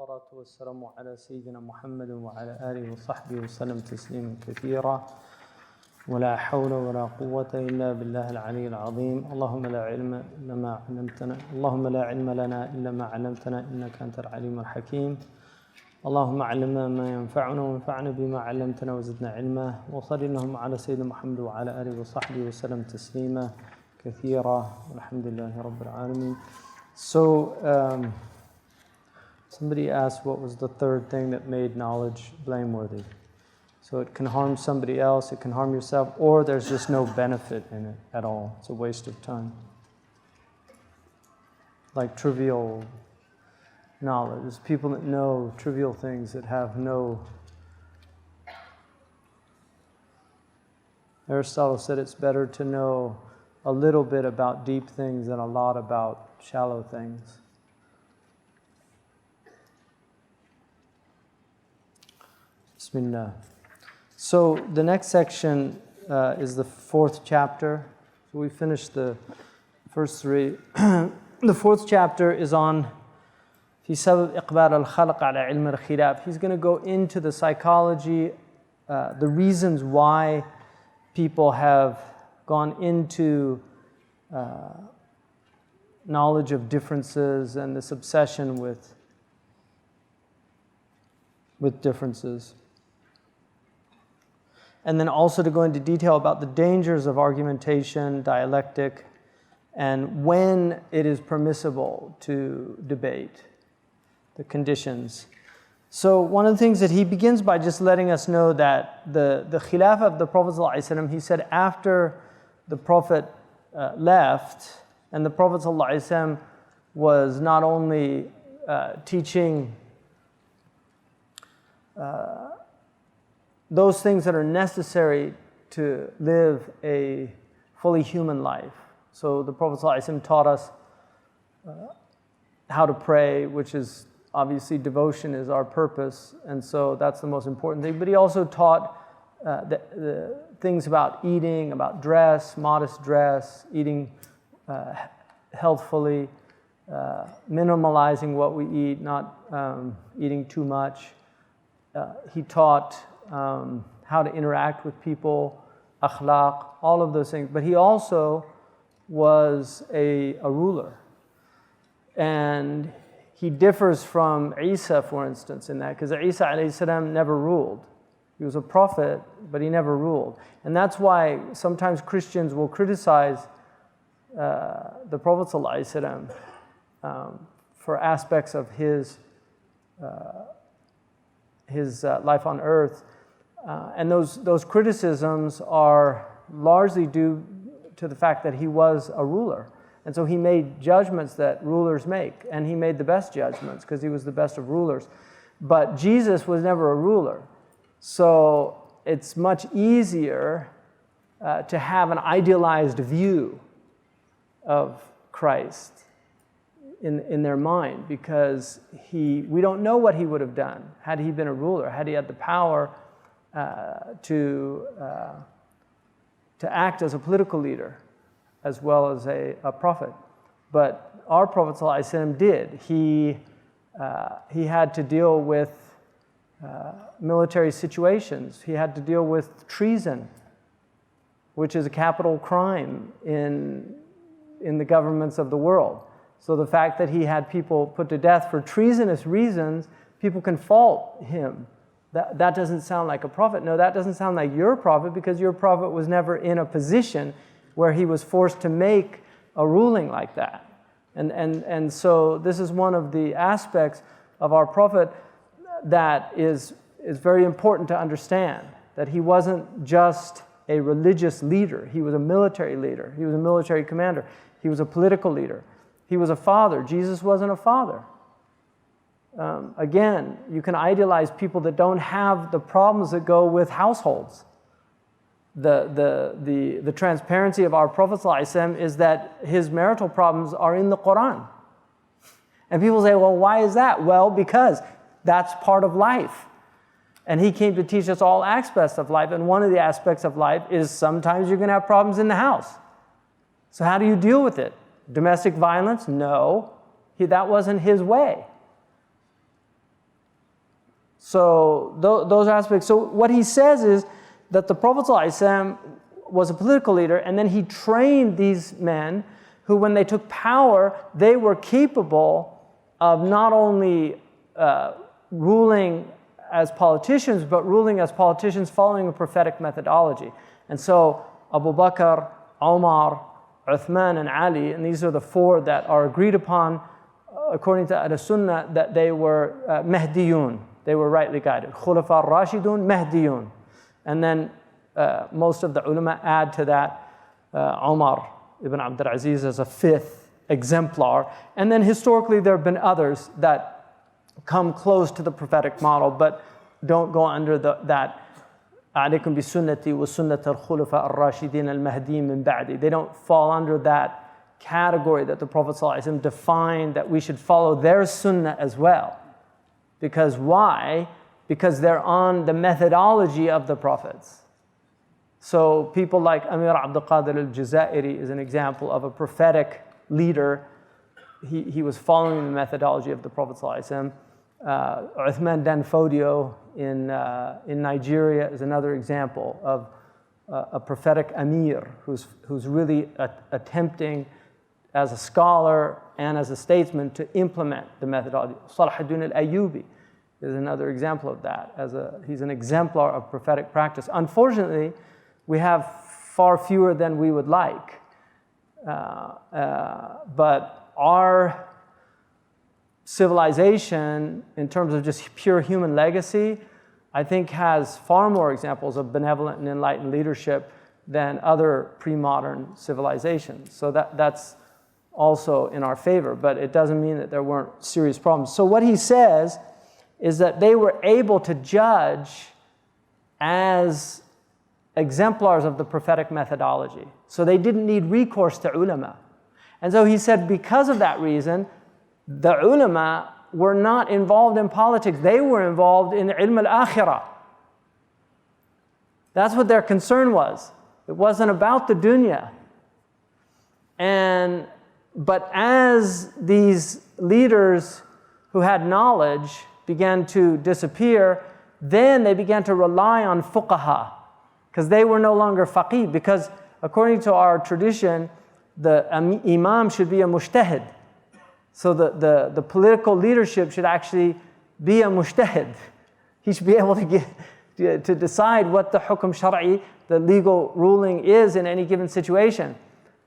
والصلاة والسلام على سيدنا محمد وعلى آله وصحبه وسلم تسليما كثيرا ولا حول ولا قوة إلا بالله العلي العظيم. اللهم لا علم لنا إلا ما علمتنا إنك أنت العليم الحكيم. اللهم علمنا ما ينفعنا وانفعنا بما علمتنا وزدنا علما. وصل اللهم على سيدنا محمد وعلى آله وصحبه وسلم تسليما كثيرا والحمد لله رب العالمين. So somebody asked what was the third thing that made knowledge blameworthy. So it can harm somebody else, it can harm yourself, or there's just no benefit in it at all. It's a waste of time. Like trivial knowledge. There's people that know trivial things that have no... Aristotle said it's better to know a little bit about deep things than a lot about shallow things. Bismillah. So the next section is the fourth chapter. So we finished the first three. The fourth chapter is on في سبب إقبال الخلق على علم الخلاف. He's going to go into the psychology, the reasons why people have gone into knowledge of differences and this obsession with differences. And then also to go into detail about the dangers of argumentation, dialectic, and when it is permissible to debate, the conditions. So one of the things that he begins by just letting us know that the Khilafah of the Prophet ﷺ, he said after the Prophet left, and the Prophet ﷺ was not only teaching those things that are necessary to live a fully human life. So the Prophet ﷺ taught us how to pray, which is obviously devotion is our purpose, and so that's the most important thing. But he also taught the things about eating, about dress, modest dress, eating healthfully, minimalizing what we eat, not eating too much. He taught how to interact with people, akhlaq, all of those things. But he also was a ruler. And he differs from Isa, for instance, in that, because Isa alayhi salam never ruled. He was a prophet, but he never ruled. And that's why sometimes Christians will criticize the Prophet sallallahu alaihi wasallam for aspects of his life on earth. And those criticisms are largely due to the fact that he was a ruler. And so he made judgments that rulers make, and he made the best judgments because he was the best of rulers. But Jesus was never a ruler. So it's much easier to have an idealized view of Christ in their mind, because we don't know what he would have done had he been a ruler, had he had the power to act as a political leader as well as a prophet. But our Prophet ﷺ did. He had to deal with military situations. He had to deal with treason, which is a capital crime in the governments of the world. So the fact that he had people put to death for treasonous reasons, people can fault him. That doesn't sound like a prophet. No, that doesn't sound like your prophet, because your prophet was never in a position where he was forced to make a ruling like that. And so this is one of the aspects of our prophet that is very important to understand, that he wasn't just a religious leader. He was a military leader. He was a military commander. He was a political leader. He was a father. Jesus wasn't a father. Again, you can idealize people that don't have the problems that go with households. The transparency of our Prophet ﷺ is that his marital problems are in the Quran. And people say, well, why is that? Well, because that's part of life. And he came to teach us all aspects of life. And one of the aspects of life is sometimes you're going to have problems in the house. So how do you deal with it? Domestic violence? No. That wasn't his way. So those aspects. So what he says is that the Prophet ﷺ was a political leader, and then he trained these men who, when they took power, they were capable of not only ruling as politicians, but ruling as politicians following a prophetic methodology. And so Abu Bakr, Umar, Uthman, and Ali, and these are the four that are agreed upon according to Ahl-Sunnah, that they were Mahdiyun. They were rightly guided. Khulafa Rashidun, Mahdiyun. And then most of the ulama add to that Umar ibn Abdul Aziz as a fifth exemplar. And then historically there have been others that come close to the prophetic model, but don't go under that عليكم بسنتي وسنة الخلفاء الراشدين المهديين من بعدي. They don't fall under that category that the Prophet ﷺ defined, that we should follow their sunnah as well. Because why? Because they're on the methodology of the prophets. So people like Amir Abdul Qadir al-Jazairi is an example of a prophetic leader. He was following the methodology of the Prophet ﷺ. Uthman Dan Fodio in Nigeria is another example of a prophetic emir who's really attempting as a scholar and as a statesman to implement the methodology. Salahuddin al-Ayyubi is another example of that. He's an exemplar of prophetic practice. Unfortunately, we have far fewer than we would like. But our civilization, in terms of just pure human legacy, I think has far more examples of benevolent and enlightened leadership than other pre-modern civilizations. So that's also in our favor, but it doesn't mean that there weren't serious problems. So what he says is that they were able to judge as exemplars of the prophetic methodology. So they didn't need recourse to ulama. And so he said because of that reason, the ulama were not involved in politics. They were involved in ilm al-akhirah. That's what their concern was. It wasn't about the dunya. But as these leaders who had knowledge began to disappear, then they began to rely on fuqaha, because they were no longer faqih. Because according to our tradition, the imam should be a mujtahid. So the political leadership should actually be a mujtahid. He should be able to decide what the hukm shar'i, the legal ruling is in any given situation.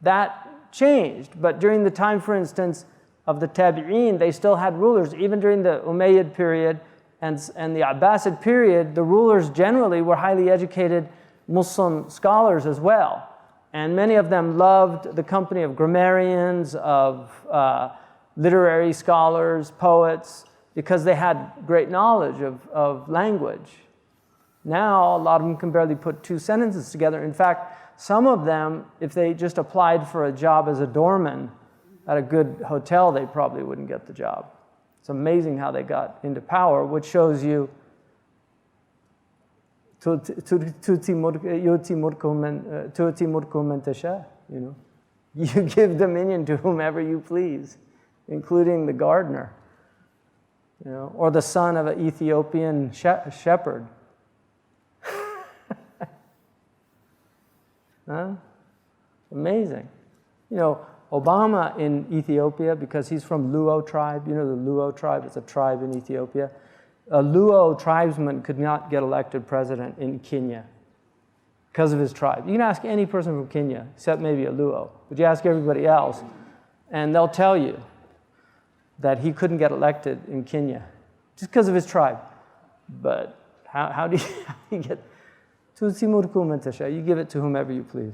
That changed, but during the time, for instance, of the Tabi'een, they still had rulers. Even during the Umayyad period and the Abbasid period, the rulers generally were highly educated Muslim scholars as well. And many of them loved the company of grammarians, of literary scholars, poets, because they had great knowledge of language. Now, a lot of them can barely put two sentences together. In fact, some of them, if they just applied for a job as a doorman at a good hotel, they probably wouldn't get the job. It's amazing how they got into power, which shows you tu'ti mulku man tasha, you know. You give dominion to whomever you please, including the gardener, you know, or the son of an Ethiopian shepherd. Huh? Amazing. You know, Obama in Ethiopia, because he's from Luo tribe, you know the Luo tribe, it's a tribe in Ethiopia. A Luo tribesman could not get elected president in Kenya because of his tribe. You can ask any person from Kenya, except maybe a Luo, but you ask everybody else, and they'll tell you that he couldn't get elected in Kenya just because of his tribe. But how do you get... You give it to whomever you please.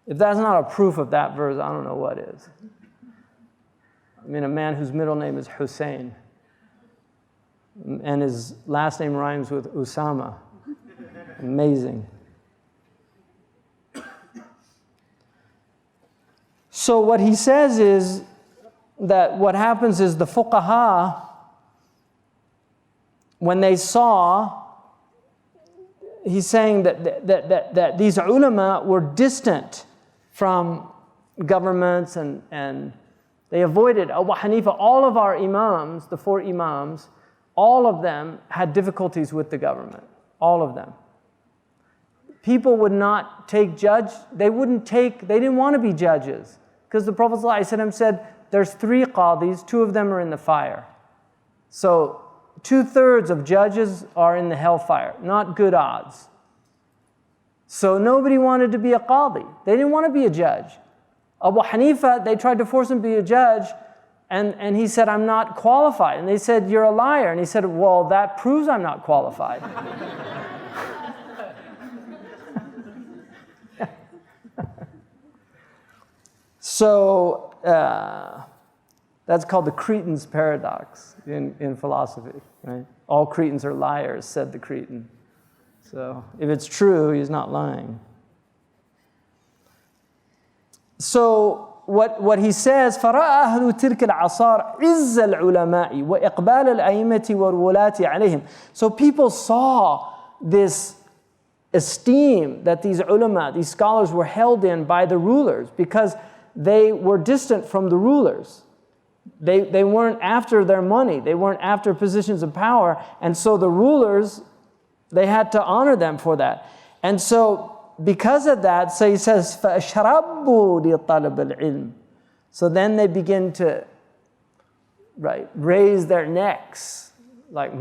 If that's not a proof of that verse, I don't know what is. I mean, a man whose middle name is Hussein, and his last name rhymes with Usama. Amazing. So what he says is that what happens is the fuqaha, when they saw, he's saying that these ulama were distant from governments and they avoided Abu Hanifa. All of our imams, the four imams, all of them had difficulties with the government. All of them. People would not take they didn't want to be judges. Because the Prophet ﷺ said, there's 3 qadis, 2 of them are in the fire. So 2/3 of judges are in the hellfire, not good odds. So nobody wanted to be a qadi. They didn't want to be a judge. Abu Hanifa, they tried to force him to be a judge, and he said, I'm not qualified. And they said, you're a liar. And he said, well, that proves I'm not qualified. So that's called the Cretan's paradox in philosophy, right? All Cretans are liars, said the Cretan. So if it's true, he's not lying. So what he says, فَرَأَى أَهْلُ تِلْكَ الْعَصَارِ عِزَّ الْعُلَمَاءِ وَإِقْبَالَ الْأَئِمَّةِ وَالْوُلَاةِ عَلَيْهِمْ. So people saw this esteem that these ulama, these scholars were held in by the rulers because they were distant from the rulers. They weren't after their money. They weren't after positions of power. And so the rulers, they had to honor them for that. And so because of that, so he says, فَأَشْرَبُّوا لِطَلَبِ الْعِلْمِ. So then they begin to raise their necks. Like,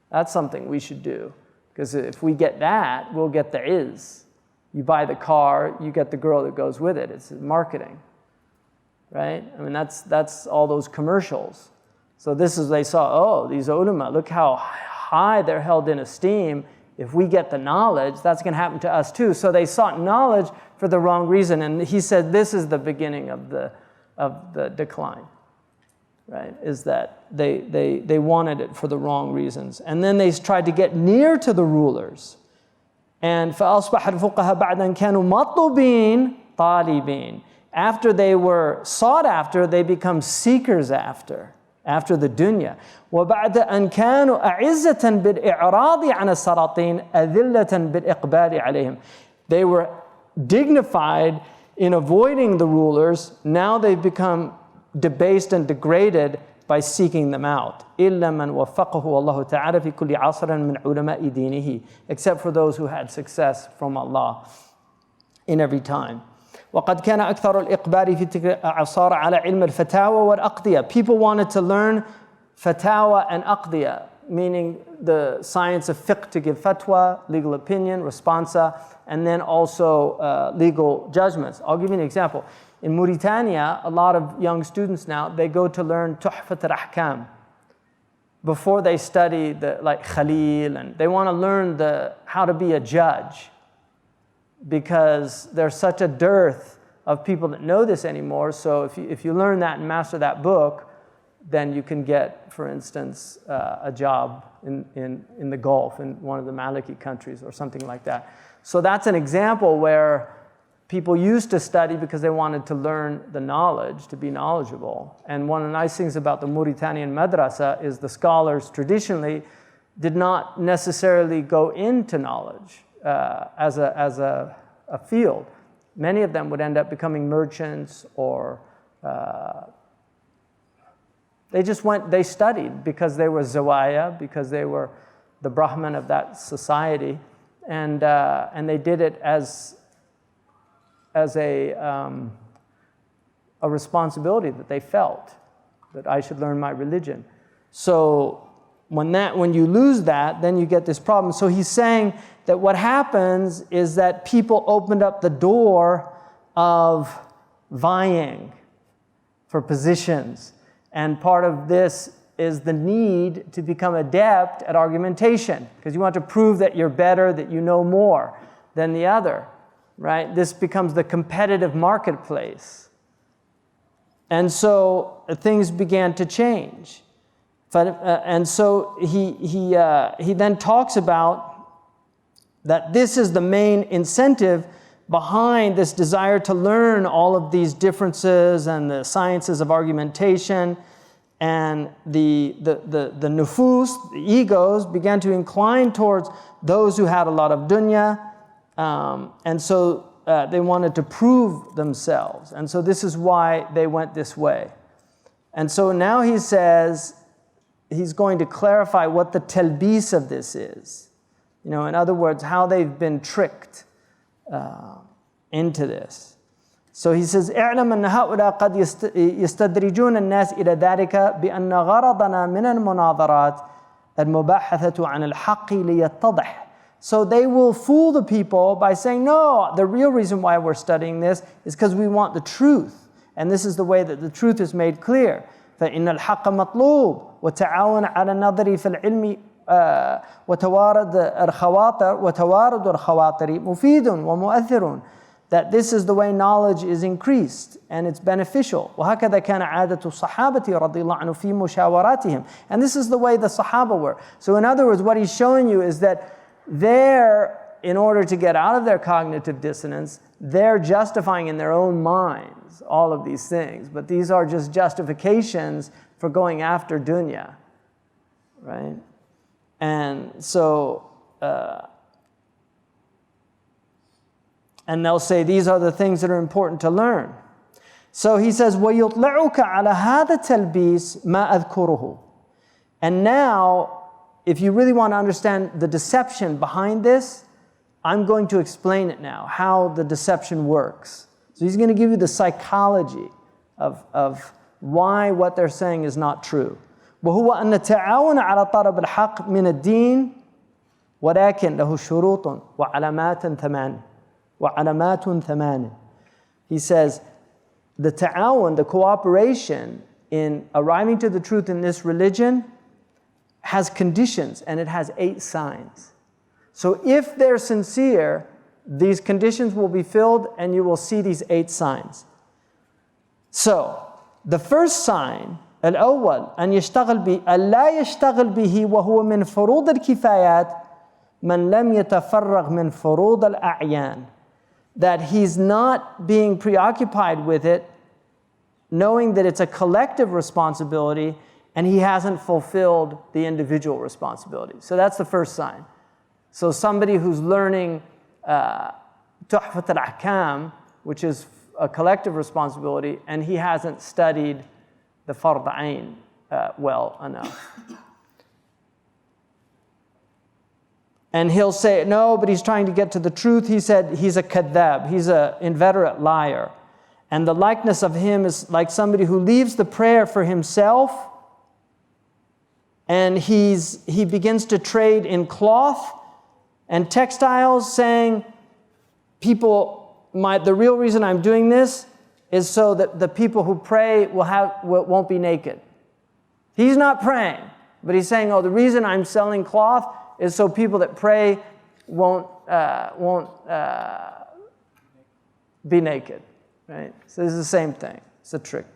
that's something we should do. Because if we get that, we'll get the izz. You buy the car, you get the girl that goes with it. It's marketing, right? I mean, that's all those commercials. So this is, they saw, oh, these ulama, look how high they're held in esteem. If we get the knowledge, that's going to happen to us too. So they sought knowledge for the wrong reason. And he said this is the beginning of the decline, right? Is that they wanted it for the wrong reasons. And then they tried to get near to the rulers. And فَأَصْبَحَ الْفُقَهَا بَعْدَ أَنْ كَانُوا مَطْلُوبِينَ طَالِبِينَ. After they were sought after, they become seekers after the dunya. وَبَعْدَ أَنْ كَانُوا أَعِزَّةً بِالْإِعْرَاضِ عَنَ السَّلَاطِينَ أَذِلَّةً بِالْإِقْبَالِ عَلَيْهِمْ. They were dignified in avoiding the rulers. Now they've become debased and degraded by seeking them out. إِلَّا مَنْ وَفَّقَهُ اللَّهُ تَعَالَى فِي كُلِّ عَصْرٍ مِنْ عُلَمَاءِ دِينِهِ. Except for those who had success from Allah in every time. وَقَدْ كَانَ أَكْثَرُ الْإِقْبَالِ فِي تِلْكَ الْأَعْصَارِ عَلَى عِلْمِ الْفَتَاوَى وَالْأَقْضِيَةِ. People wanted to learn fatawa and aqdiya, meaning the science of fiqh, to give fatwa, legal opinion, responsa, and then also legal judgments. I'll give you an example. In Mauritania, a lot of young students now, they go to learn Tuhfat al-Ahkam before they study like Khalil, and they want to learn how to be a judge, because there's such a dearth of people that know this anymore. So if you learn that and master that book, then you can get, for instance, a job in the Gulf, in one of the Maliki countries or something like that. So that's an example where people used to study because they wanted to learn the knowledge, to be knowledgeable. And one of the nice things about the Mauritanian madrasa is the scholars traditionally did not necessarily go into knowledge as a field. Many of them would end up becoming merchants, or they studied because they were zawaya, because they were the Brahman of that society, and they did it as a responsibility that they felt, that I should learn my religion. So when you lose that, then you get this problem. So he's saying that what happens is that people opened up the door of vying for positions. And part of this is the need to become adept at argumentation, because you want to prove that you're better, that you know more than the other, right? This becomes the competitive marketplace. And so things began to change. And so he then talks about that this is the main incentive behind this desire to learn all of these differences and the sciences of argumentation. And the nufus, the egos, began to incline towards those who had a lot of dunya. And so they wanted to prove themselves. And so this is why they went this way. And so now he says, he's going to clarify what the talbis of this is. You know, in other words, how they've been tricked into this. So he says, اعلم أن هؤلاء قد يستدرجون الناس إلى ذلك بأن غرضنا من المناظرات المباحثة عن الحق ليتضح. So they will fool the people by saying, no, the real reason why we're studying this is because we want the truth. And this is the way that the truth is made clear. فإن الحق مطلوب وتعاون على النظر في العلم وتوارد الخواطر مفيد ومؤثر. That this is the way knowledge is increased and it's beneficial. وهكذا كان عادة الصحابة رضي الله عنه في مشاوراتهم. And this is the way the Sahaba were. So in other words, what he's showing you is that they're, in order to get out of their cognitive dissonance, they're justifying in their own minds all of these things. But these are just justifications for going after dunya, right? And so, and they'll say these are the things that are important to learn. So he says, وَيُطْلَعُكَ عَلَى هَذَا التَّلْبِيسِ مَا أَذْكُرُهُ. And now, if you really want to understand the deception behind this, I'm going to explain it now, how the deception works. So he's going to give you the psychology of why what they're saying is not true. وهو أن التعاون على طلب الحق من الدين ولكن له شروط وعلامات ثمان. He says, the ta'awun, the cooperation in arriving to the truth in this religion has conditions, and it has 8 signs. So if they're sincere, these conditions will be filled and you will see these 8 signs. So the first sign, الأول أن يشتغل به ألا يشتغل به وهو من فروض الكفايات من لم يتفرغ من فروض الأعيان. That he's not being preoccupied with it, knowing that it's a collective responsibility and he hasn't fulfilled the individual responsibility. So that's the first sign. So somebody who's learning Tuhfat al-Ahkam, which is a collective responsibility, and he hasn't studied the Fard Ain well enough. And he'll say, no, but he's trying to get to the truth. He said he's a kadhab, he's an inveterate liar. And the likeness of him is like somebody who leaves the prayer for himself, and he begins to trade in cloth and textiles, saying, the real reason I'm doing this is so that the people who pray won't be naked. He's not praying, but he's saying, the reason I'm selling cloth is so people that pray won't be naked, right? So it's the same thing. It's a trick.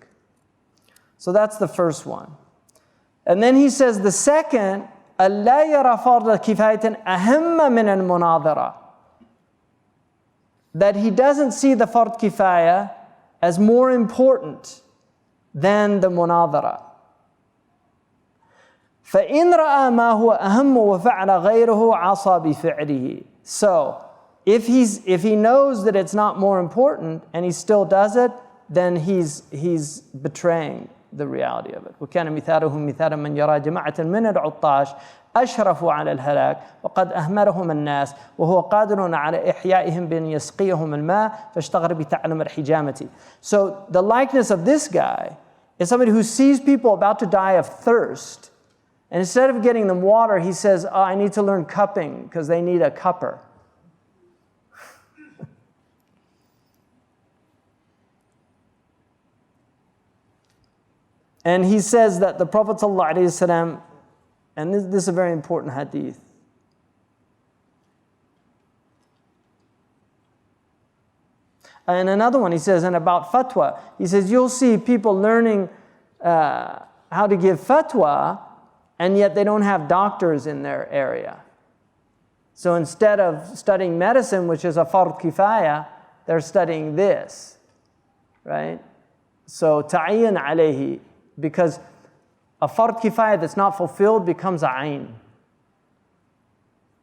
So that's the first one. And then he says the second, أَلَّا يَرَى فَرْضَ كِفَايَةٍ أَهَمَّ مِنَ الْمُنَاظَرَةِ. That he doesn't see the fard kifaya as more important than the munadhara. فَإِنْ رَأَى مَا هُوَ أَهَمُّ وَفَعْلَ غَيْرُهُ عَصَى بِفِعْلِهِ. So, if he knows that it's not more important and he still does it, then he's betraying the reality of it. وَكَانَ مِثَالُهُ مِثَالًا مَنْ يَرَى جَمَاعَةً مِنَ الْعُطَّاشِ أشرفوا على الهلاك وقد أهملهم الناس وهو قادر على إحيائهم بأن يسقيهم الماء فاشتغل بتعلم الحجامة. So the likeness of this guy is somebody who sees people about to die of thirst, and instead of getting them water, he says, I need to learn cupping because they need a cupper. And he says that the Prophet ﷺ, and this is a very important hadith. And another one, he says, and about fatwa, he says, you'll see people learning how to give fatwa, and yet they don't have doctors in their area. So instead of studying medicine, which is a fard kifaya, they're studying this, right? So ta'ayyan alayhi, because a fard kifaya that's not fulfilled becomes a ayn.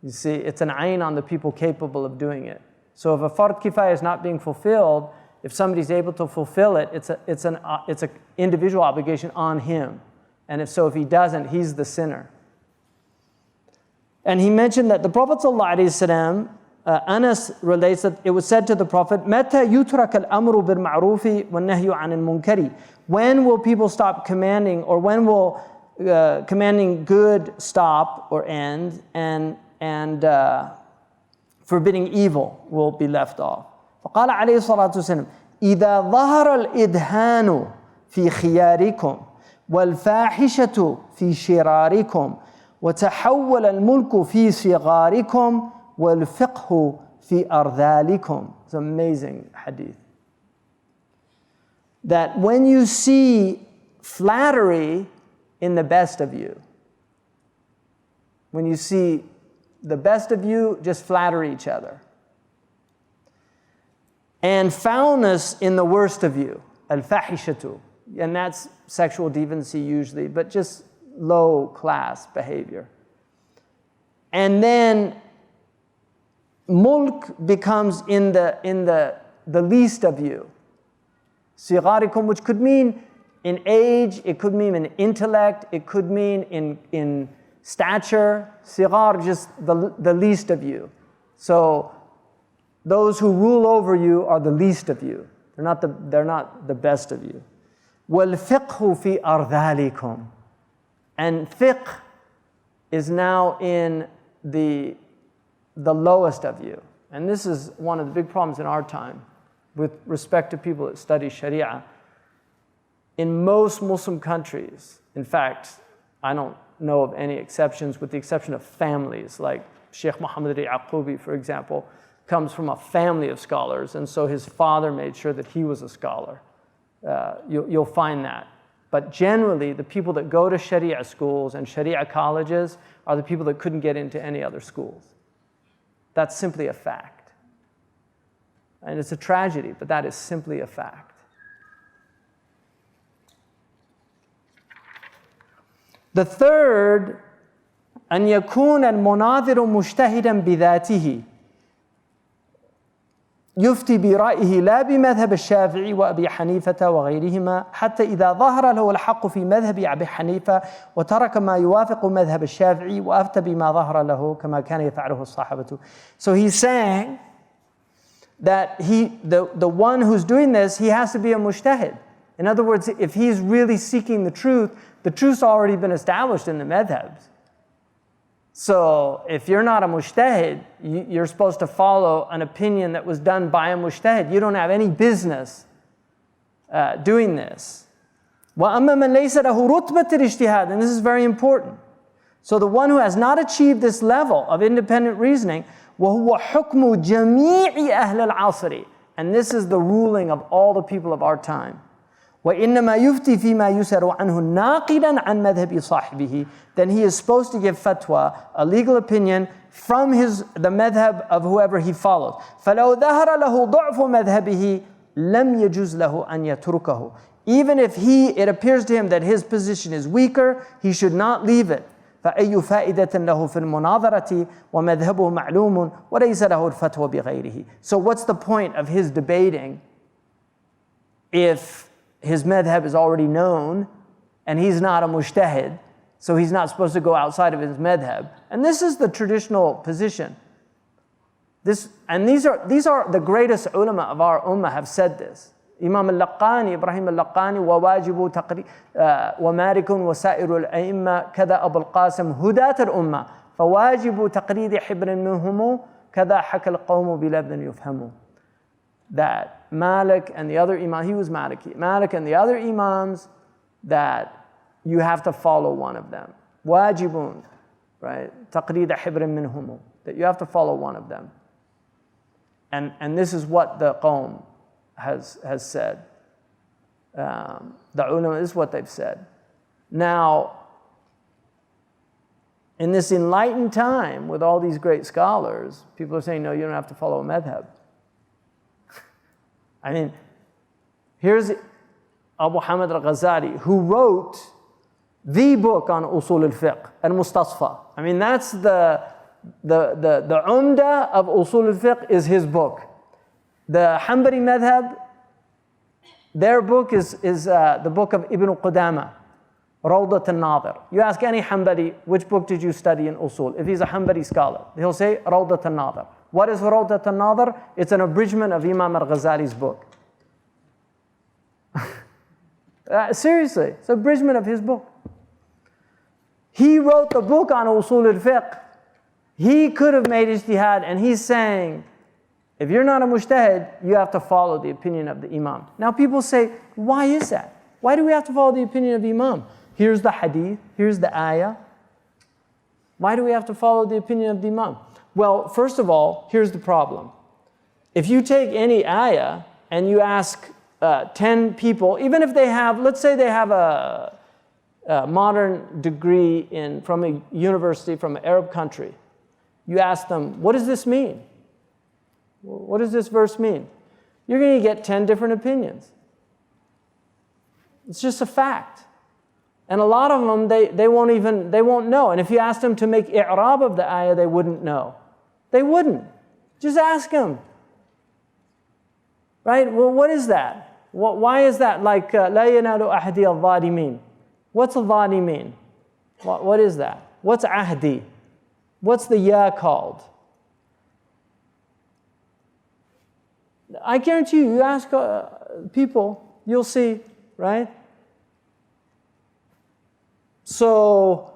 You see, it's an ayn on the people capable of doing it. So if a fard kifaya is not being fulfilled, if somebody's able to fulfill it, it's an individual obligation on him. And if so, if he doesn't, he's the sinner. And he mentioned that the Prophet ﷺ, Anas relates that it was said to the Prophet, مَتَى يُتْرَكَ الْأَمْرُ بِالْمَعْرُوفِ وَالنَّهْيُ عَنِ الْمُنْكَرِ. When will people stop commanding, or when will commanding good stop or end, and forbidding evil will be left off? فقال عليه الصلاة والسلام إذا ظهر الإدهان في خياركم والفاحشة في شراركم وتحول الملك في صغاركم والفقه في أرذالكم. It's an amazing hadith. That when you see flattery in the best of you, when you see the best of you just flatter each other, and foulness in the worst of you, al-fahishatu, and that's sexual deviancy usually, but just low class behavior. And then mulk becomes in the least of you. Sigarikum, which could mean in age, it could mean in intellect, it could mean in stature. Sigar, just the least of you. So those who rule over you are the least of you. They're not the best of you. وَالْفِقْهُ فِي أَرْذَالِكُمْ. And fiqh is now in the lowest of you. And this is one of the big problems in our time with respect to people that study Sharia. In most Muslim countries, in fact, I don't know of any exceptions with the exception of families, like Sheikh Muhammad al-Yaqubi, for example, comes from a family of scholars, and so his father made sure that he was a scholar. You'll find that. But generally, the people that go to Sharia schools and Sharia colleges are the people that couldn't get into any other schools. That's simply a fact. And it's a tragedy, but that is simply a fact. The third, أن يكون المناظر مجتهدا بذاته يفتي برأيه لا بمذهب الشافعي وأبي حنيفة وغيرهما حتى إذا ظهر له الحق في مذهب أبي حنيفة وترك ما يوافق مذهب الشافعي وأفتى بما ظهر له كما كان يفعله الصحابة. So he's saying that the one who's doing this, he has to be a mujtahid. In other words, if he's really seeking the truth's already been established in the madhabs. So if you're not a mujtahid, you're supposed to follow an opinion that was done by a mujtahid. You don't have any business doing this. وَأَمَّا مَنْ لَيْسَ لَهُ رُتْبَةِ الْاجْتِهَادِ. And this is very important. So the one who has not achieved this level of independent reasoning, وَهُوَ حُكْمُ جَمِيعِ أَهْلِ الْعَصْرِ. And this is the ruling of all the people of our time. وَإِنَّمَا يُفْتِي فِي مَا يُسَرُ عَنْهُ نَاقِدًا عَنْ مَذْهَبِ صَاحِبِهِ. Then he is supposed to give fatwa, a legal opinion, from the madhab of whoever he follows. فَلَوْ ظَهَرَ لَهُ ضَعْفُ مَذْهَبِهِ لَمْ يَجُزْ لَهُ أَنْ يَتْرُكَهُ. Even if it appears to him that his position is weaker, he should not leave it. فأي فائدة له في المناظرة ومذهبه معلوم وليس له الفتوى بغيره. So what's the point of his debating if his madhab is already known and he's not a mujtahid, so he's not supposed to go outside of his madhab? And this is the traditional position. These are the greatest ulama of our ummah have said this. Imam al-Laqani, Ibrahim al-Laqani, وواجب تقرير ومالك وسائر الأئمة كذا أبو القاسم هداة الأمة فواجب تقرير حبر منهم كذا حكى القوم بلفظ يفهم. That Malik and the other imam, he was Maliki, Malik and the other imams, that you have to follow one of them. Wajibun, right? تقرير حبر منهم, that you have to follow one of them. And this is what the qawm has said. The ulama, this is what they've said. Now, in this enlightened time with all these great scholars, people are saying, no, you don't have to follow a madhab. I mean, here's Abu Hamid al-Ghazali, who wrote the book on usul al-fiqh, al-Mustasfa. I mean, that's the umda of usul al-fiqh is his book. The Hanbali madhab, their book is the book of Ibn Qudama. Rawdat al-Nadir. You ask any Hanbali, which book did you study in Usul? If he's a Hanbali scholar, he'll say Rawdat al-Nadir. What is Rawdat al-Nadir? It's an abridgment of Imam al-Ghazali's book. Seriously, it's an abridgment of his book. He wrote the book on Usul al-Fiqh. He could have made ijtihad, and he's saying, if you're not a mujtahid, you have to follow the opinion of the Imam. Now people say, why is that? Why do we have to follow the opinion of the Imam? Here's the hadith, here's the ayah. Why do we have to follow the opinion of the Imam? Well, first of all, here's the problem. If you take any ayah and you ask 10 people, even if they have, let's say they have a modern degree from a university, from an Arab country, you ask them, what does this mean? What does this verse mean? You're going to get 10 different opinions. It's just a fact. And a lot of them, they won't know. And if you ask them to make i'rab of the ayah, they wouldn't know. They wouldn't. Just ask them. Right? Well, what is that? Why is that like, لَا يَنَالُ أَحْدِي الظَّالِمِينَ? What's a dhalimin? What is that? What's ahdi? What's the ya called? I guarantee you ask people, you'll see, right? So,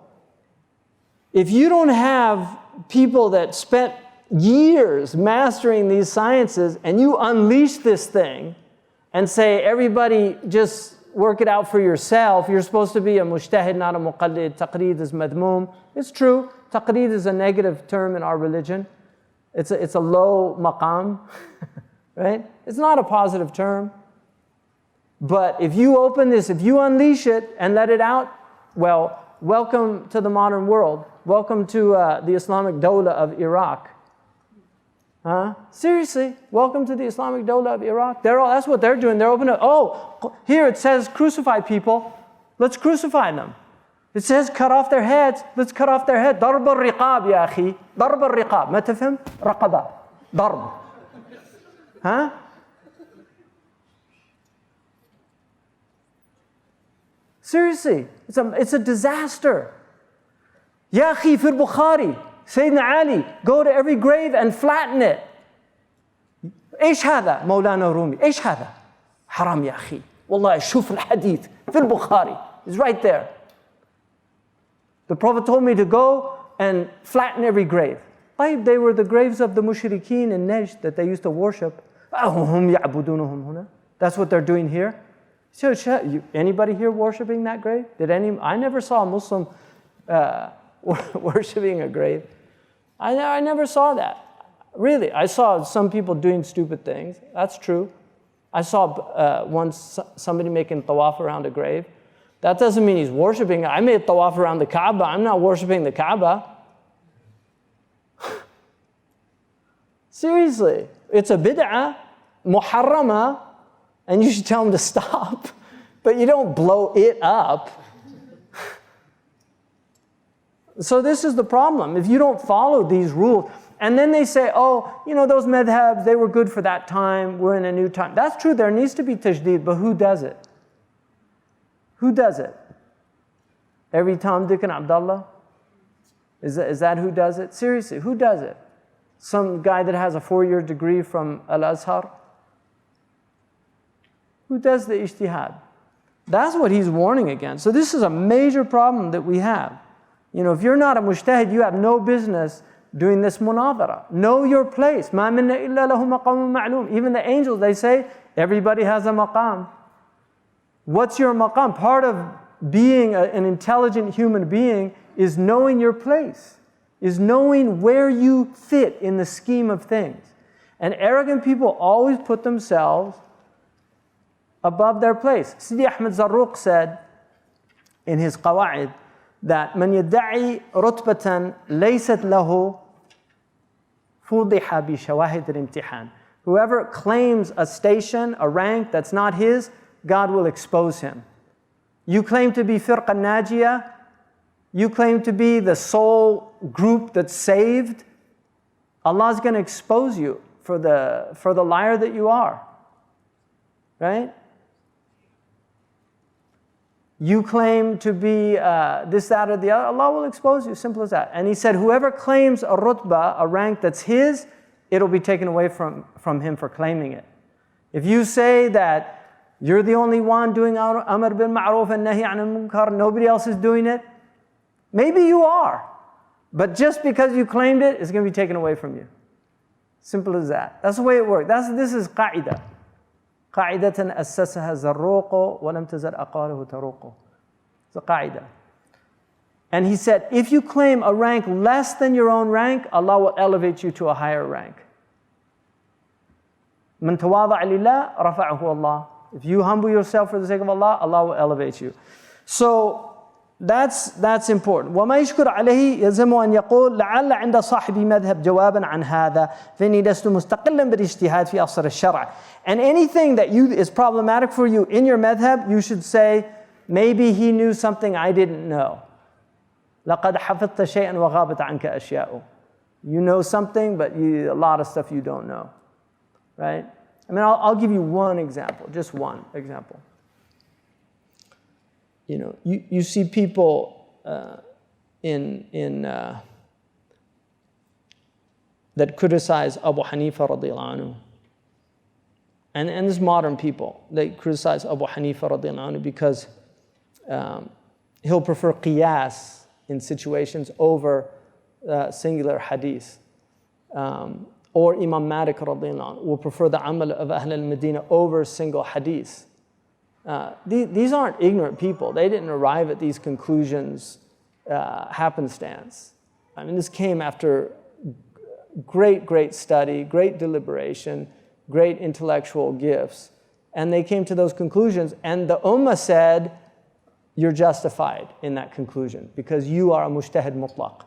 if you don't have people that spent years mastering these sciences and you unleash this thing and say, everybody just work it out for yourself, you're supposed to be a mujtahid, not a muqallid, taqreed is madmoom. It's true, taqreed is a negative term in our religion. It's a low maqam. Right? It's not a positive term. But if you open this, if you unleash it and let it out, well, welcome to the modern world. Welcome to the Islamic Dawla of Iraq. Seriously, welcome to the Islamic Dawla of Iraq. That's what they're doing. They're opening up, here it says crucify people. Let's crucify them. It says cut off their heads. Let's cut off their head. ضرب الرقاب يا أخي. ضرب الرقاب. ما تفهم؟ رقبة. ضرب. Huh? Seriously, it's a disaster. Ya akhi fi al-Bukhari, Sayyidina Ali, go to every grave and flatten it. ايش هذا مولانا رومي؟ ايش هذا؟ حرام يا أخي. والله شوف الحديث في البخاري. It's right there. The Prophet told me to go and flatten every grave. They were the graves of the mushrikeen in Najd that they used to worship. That's what they're doing here. So, anybody here worshiping that grave? I never saw a Muslim worshiping a grave. I never saw that. Really, I saw some people doing stupid things. That's true. I saw once somebody making tawaf around a grave. That doesn't mean he's worshiping. I made tawaf around the Kaaba. I'm not worshiping the Kaaba. Seriously, it's a bid'ah, muharrama, and you should tell them to stop, but you don't blow it up. So this is the problem. If you don't follow these rules, and then they say, oh, those madhabs, they were good for that time, we're in a new time. That's true, there needs to be tajdeed, but who does it? Who does it? Every Tom, Dick, and Abdullah? Is that who does it? Seriously, who does it? Some guy that has a 4-year degree from Al-Azhar? Who does the ijtihad? That's what he's warning against. So this is a major problem that we have. If you're not a mujtahid, you have no business doing this munadhara. Know your place. مَا مِنَّا إِلَّا لَهُ مَقَامٌ مَعْلُومٌ. Even the angels, they say, everybody has a maqam. What's your maqam? Part of being an intelligent human being is knowing your place, is knowing where you fit in the scheme of things. And arrogant people always put themselves above their place. Sidi Ahmed Zarruq said in his Qawa'id that من يدعي رتبة ليست له فضح بشواهد الامتحان. Whoever claims a station, a rank that's not his, God will expose him. You claim to be Firqa Najiyah, you claim to be the sole group that's saved, Allah's going to expose you for the liar that you are. Right? You claim to be this, that, or the other, Allah will expose you, simple as that. And he said, whoever claims a rutbah, a rank that's his, it'll be taken away from him for claiming it. If you say that you're the only one doing amr bil ma'ruf and nahi anil munkar, nobody else is doing it, maybe you are. But just because you claimed it, it's going to be taken away from you. Simple as that. That's the way it works. This is qa'idah. قاعدة أسسها الزروق ولم تزل أقاله تروق. It's a qa'idah. And he said, if you claim a rank less than your own rank, Allah will elevate you to a higher rank. من تواضع لله رفعه الله. If you humble yourself for the sake of Allah, Allah will elevate you. So that's important. وما يشكر عليه يلزم أن يقول لعل عند صاحب مذهب جوابا عن هذا فإني لست مستقلا بالاجتهاد في أصل الشرع. And anything that is problematic for you in your madhab, you should say, maybe he knew something I didn't know. لقد حفظت شيئا وغابت عنك أشياء. You know something, but a lot of stuff you don't know. Right? I mean, I'll give you one example, just one example. You know, you see people that criticize Abu Hanifa radiallahu anhu. And this modern people, they criticize Abu Hanifa radiallahu anhu because he'll prefer qiyas in situations over singular hadith. Or Imam Malik radiallahu anhu will prefer the amal of Ahl al-Medina over single hadith. These aren't ignorant people. They didn't arrive at these conclusions happenstance. I mean, this came after great study, great deliberation, great intellectual gifts. And they came to those conclusions, and the ummah said, you're justified in that conclusion because you are a mujtahid mutlaq.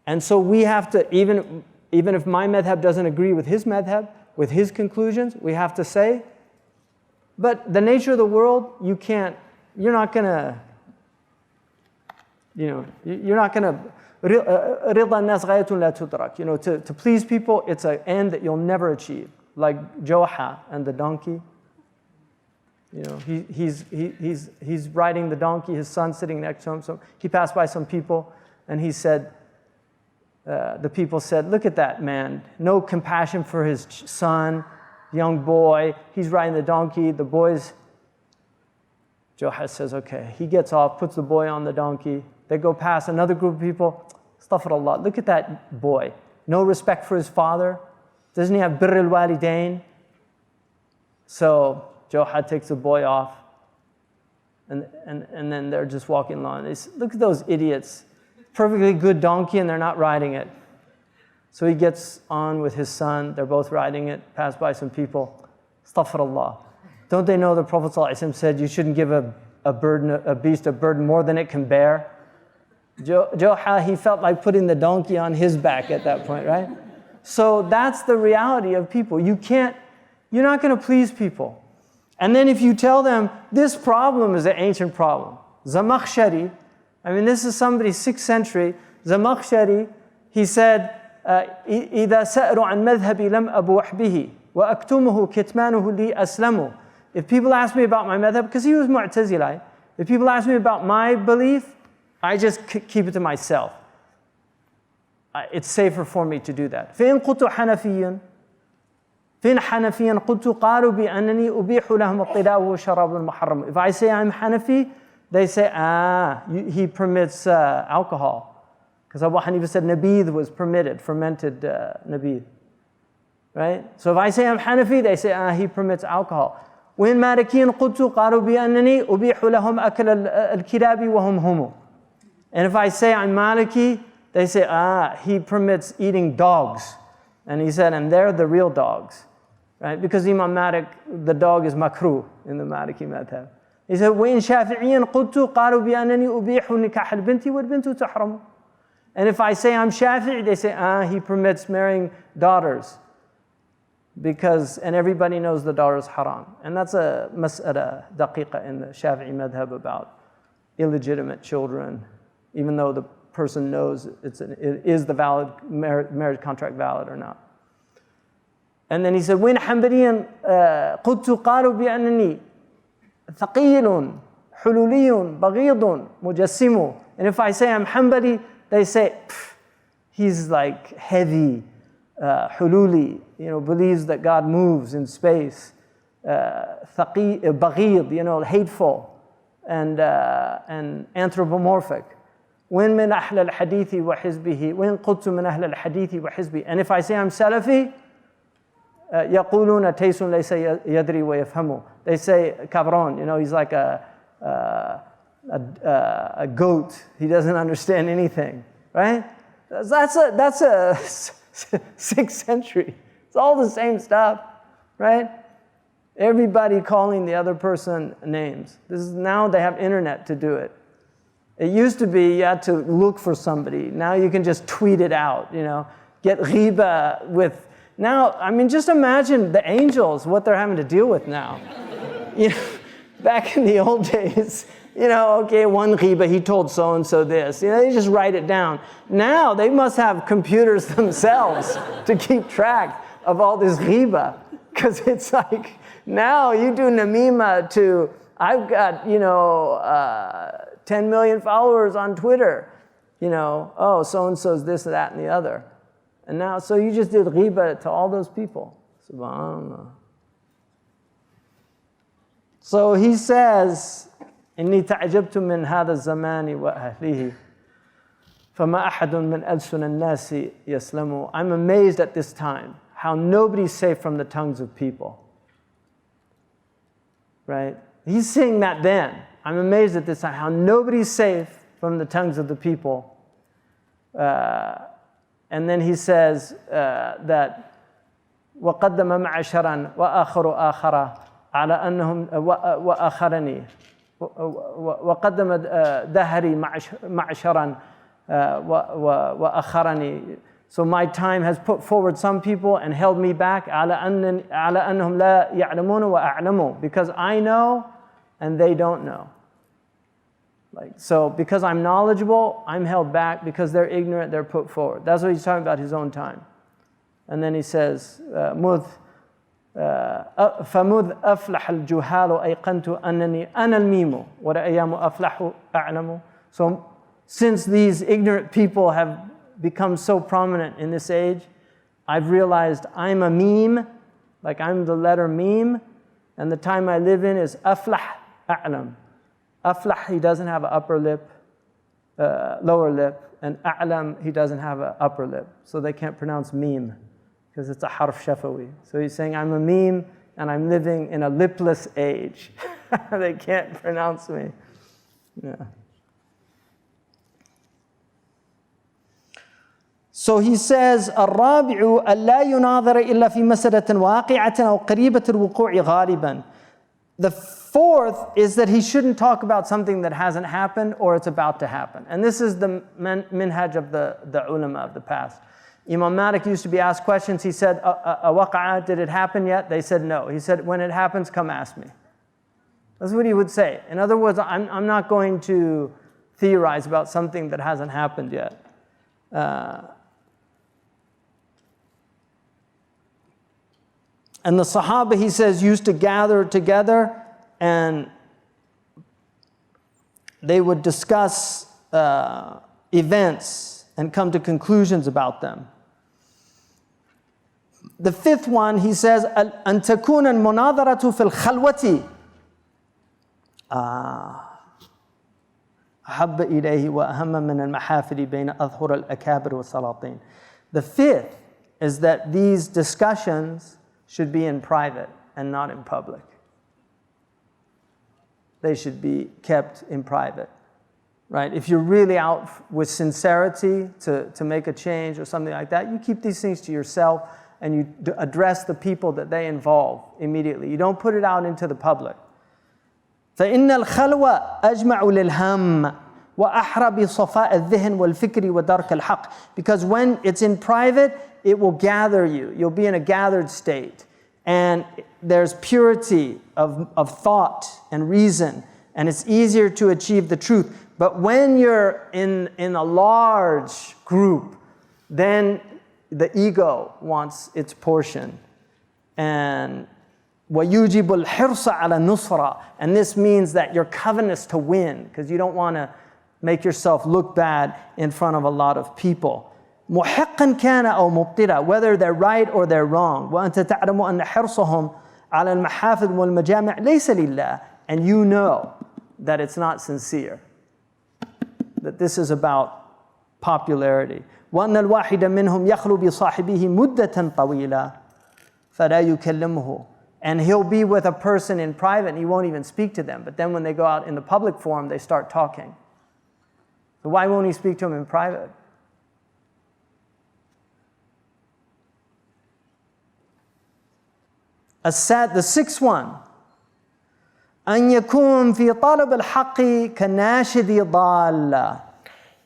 And so we have to, even if my madhab doesn't agree with his madhab, with his conclusions, we have to say, but the nature of the world, you're not gonna, رضا الناس غاية لا تدرك. To please people, it's an end that you'll never achieve. Like Joha and the donkey. He's riding the donkey, his son sitting next to him. So he passed by some people, and he said, the people said, look at that man, no compassion for his son, young boy, he's riding the donkey, the boys. Joha says, okay. He gets off, puts the boy on the donkey. They go past another group of people. Astaghfirullah, look at that boy. No respect for his father. Doesn't he have birr al-walidain? So Joha takes the boy off. And then they're just walking along. Look at those idiots. Perfectly good donkey and they're not riding it. So he gets on with his son. They're both riding it. Pass by some people. Astaghfirullah. Don't they know the Prophet ﷺ said you shouldn't give a beast a burden more than it can bear? Joha, he felt like putting the donkey on his back at that point, right? So that's the reality of people. You're not going to please people. And then if you tell them, this problem is an ancient problem. Zamakhshari, I mean, this is somebody 6th century. Zamakhshari, he said, إِذَا سَأْرُ عَنْ مَذْهَبِي لَمْ أَبُوحْ بِهِ وَأَكْتُمُهُ كِتْمَانُهُ لِي أَسْلَمُ. If people ask me about my madhab, because he was Mu'tazili, if people ask me about my belief, I just keep it to myself. It's safer for me to do that. فإن قلت حنفيا فإن حنفيا قلت قالوا بأنني أبيح لهم الطلاء والشراب المحرم. If I say I'm Hanafi, they say, he permits alcohol. Because Abu Hanifa said nabidh was permitted, fermented nabidh. Right? So if I say I'm Hanafi, they say, he permits alcohol. وإن مالكيا قلت قالوا بأنني أبيح لهم أكل الكلاب وهم هم. And if I say I'm Maliki, they say, he permits eating dogs. And he said, and they're the real dogs. Right? Because Imam Malik, the dog is makruh in the Maliki madhab. He said, وَإِن شَافِعِيًّا قُلْتُ قَالُوا بِأَنَّنِي أُبِيحُ نِكَاحَ الْبِنْتِ وَالْبِنْتُ تَحْرَمُ. And if I say I'm Shafi'i, they say, he permits marrying daughters. And everybody knows the daughter is haram. And that's a mas'ala daqiqa in the Shafi'i madhab about illegitimate children, even though the person knows it is the valid marriage contract valid or not. And then he said, وَإِنْ حَنْبَلِيًّا قُلْتُ قَالُوا بِأَنَّنِي ثَقِيلٌ hululiyun, baghidun, mujassimu. And if I say I'm Hanbali, they say, he's like heavy, hululi, believes that God moves in space, baghid, hateful, and anthropomorphic. وإن من أهل الحديث وحزبه وإن قلت من أهل الحديث وحزبه. And if I say I'm Salafi, يقولون تيس ليس يدري ويفهمه. They say cabron, he's like a goat. He doesn't understand anything, right? That's a 6th century. It's all the same stuff, right? Everybody calling the other person names. Now they have internet to do it. It used to be you had to look for somebody. Now you can just tweet it out, get ghiba with. Now, just imagine the angels, what they're having to deal with now. Back in the old days, okay, one ghiba, he told so-and-so this. They just write it down. Now they must have computers themselves to keep track of all this ghiba. Because it's like, now you do namima to, I've got, 10 million followers on Twitter. Oh, so-and-so's this, that, and the other. And now, so you just did ghiba to all those people. Subhanallah. So he says, إني تعجبت من هذا الزمان وأهله فما أحد من ألسن الناس يسلم. I'm amazed at this time how nobody's safe from the tongues of people. Right? He's saying that then. I'm amazed at this time how nobody's safe from the tongues of the people. And then he says that وقدم معشرا وآخر آخر على أنهم وآخرني وقدم دهري معشرا وآخرني. So my time has put forward some people and held me back على أنهم لا يعلمون وأعلموا, because I know and they don't know. So because I'm knowledgeable, I'm held back. Because they're ignorant, they're put forward. That's what he's talking about, his own time. And then he says, فَمُذْ أَفْلَحَ الْجُهَالُ أَيْقَنْتُ أَنَّنِي أَنَا الْمِيمُ وَرَأَيَامُ أَفْلَحُ أَعْلَمُ. So since these ignorant people have become so prominent in this age, I've realized I'm a meme, like I'm the letter meme, and the time I live in is أَفْلَحْ أَعْلَمُ. Aflah, he doesn't have an upper lip, lower lip, and a'lam, he doesn't have an upper lip. So they can't pronounce meme, because it's a harf shafawi. So he's saying, I'm a meme, and I'm living in a lipless age. They can't pronounce me. Yeah. So he says, الرابع ألا يناظر إلا في مسألة واقعة أو قريبة الوقوع غالبا. The fourth is that he shouldn't talk about something that hasn't happened or it's about to happen. And this is the minhaj of the ulama of the past. Imam Malik used to be asked questions. He said, waqa'a, did it happen yet? They said no. He said, when it happens, come ask me. That's what he would say. In other words, I'm not going to theorize about something that hasn't happened yet. And the Sahaba, he says, used to gather together and they would discuss events and come to conclusions about them. The fifth one, he says, أن تكون المناظرة في الخلوة أحب إليه وأهم من المحافل بين أظهر الأكابر والسلاطين. The fifth is that these discussions should be in private and not in public. They should be kept in private, right? If you're really out with sincerity to make a change or something like that, you keep these things to yourself and you address the people that they involve immediately. You don't put it out into the public. فإن الخلوة أجمع للهم وأحرى بصفاء الذهن والفكر ودرك الحق. Because when it's in private, it will gather you. You'll be in a gathered state. And there's purity of thought and reason. And it's easier to achieve the truth. But when you're in a large group, then the ego wants its portion. And وَيُوجِبُ الْحِرْصَ عَلَى النُّصْرَةِ. And this means that you're covetous to win, because you don't want to make yourself look bad in front of a lot of people. مُحِقًّا كَانَ أَوْ مُبْطِلًا, whether they're right or they're wrong. وَأَنْتَ تَعْلَمُ أَنَّ حِرْصَهُمْ على المحافظ والمجامع ليس لله. And you know that it's not sincere, that this is about popularity. وأن الواحد منهم يخلو بصاحبه مدة طويلة فلا يكلمه. And he'll be with a person in private and he won't even speak to them. But then when they go out in the public forum, they start talking. So why won't he speak to him in private? The sixth one, أن يكون في طلب الحق كناشد ضال.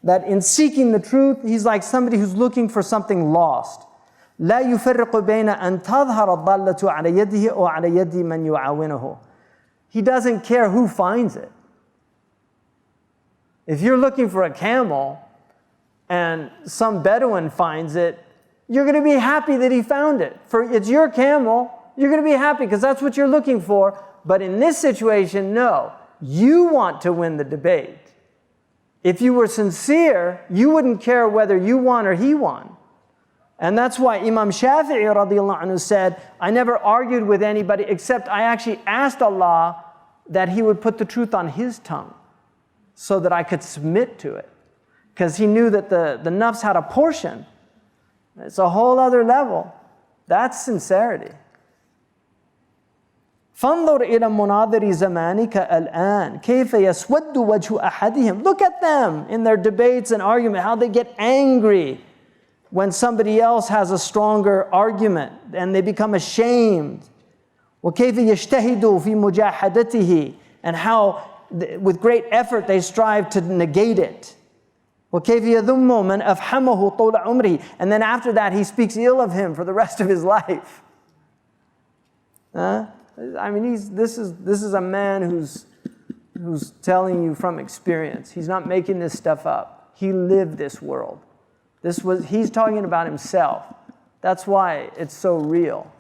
That in seeking the truth, he's like somebody who's looking for something lost. لا يفرق بين أن تظهر الضالة على يده أو على يد من يعاونه. He doesn't care who finds it. If you're looking for a camel and some Bedouin finds it, you're going to be happy that he found it. For it's your camel, you're going to be happy because that's what you're looking for. But in this situation, no. You want to win the debate. If you were sincere, you wouldn't care whether you won or he won. And that's why Imam Shafi'i radiallahu anhu said, I never argued with anybody except I actually asked Allah that He would put the truth on His tongue so that I could submit to it. Because he knew that the nafs had a portion. It's a whole other level. That's sincerity. فانظر إلى مناظر زمانك الآن كيف يسود وجه أحدهم. Look at them in their debates and argument, how they get angry when somebody else has a stronger argument and they become ashamed. وكيف يجتهد في مجاحدته, and how with great effort they strive to negate it. وكيف يذم من أفحمه طول عمره, and then after that he speaks ill of him for the rest of his life. I mean, this is a man who's telling you from experience. He's not making this stuff up. He lived this world. He's talking about himself. That's why it's so real,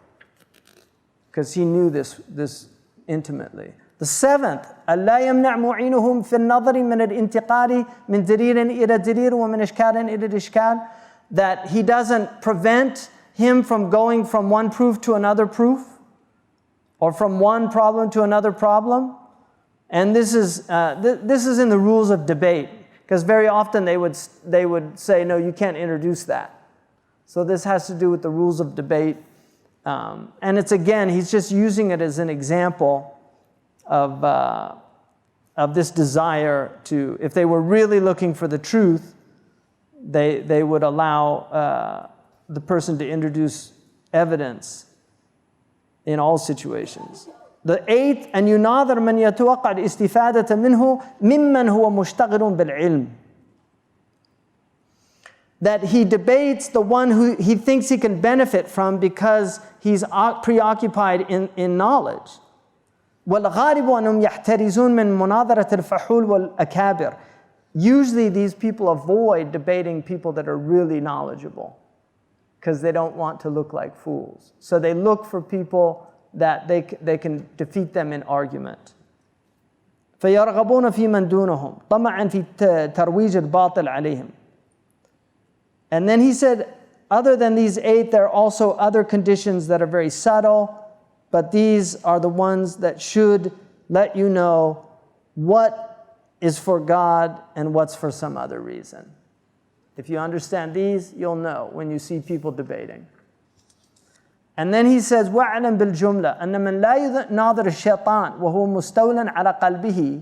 because he knew this intimately. The seventh, ألا يمنع معينهم في النظر من الانتقال من دليل إلى دليل ومن إشكال إلى الإشكال. That he doesn't prevent him from going from one proof to another proof, or from one problem to another problem. And this is in the rules of debate, because very often they would say, no, you can't introduce that. So this has to do with the rules of debate. And it's, again, he's just using it as an example of this desire to, if they were really looking for the truth, they would allow the person to introduce evidence in all situations. The eighth, أن يناظر من يتوقع الاستفادة منه ممن هو مشتغل بالعلم. That he debates the one who he thinks he can benefit from because he's preoccupied in knowledge. والغالب أنهم يحترزون من مناظرة الفحول والأكابر. Usually these people avoid debating people that are really knowledgeable, because they don't want to look like fools. So they look for people that they can defeat them in argument. فيرغبون في من دونهم طمعا في ترويج الباطل عليهم. And then he said, other than these eight, there are also other conditions that are very subtle, but these are the ones that should let you know what is for God and what's for some other reason. If you understand these, you'll know when you see people debating. And then he says, وَاعْلَمْ بِالْجُمْلَةِ أَنَّ مَنْ لَا يُنَاظِرُ الشَّيْطَانِ وَهُوَ مُسْتَوْلًا عَلَى قَلْبِهِ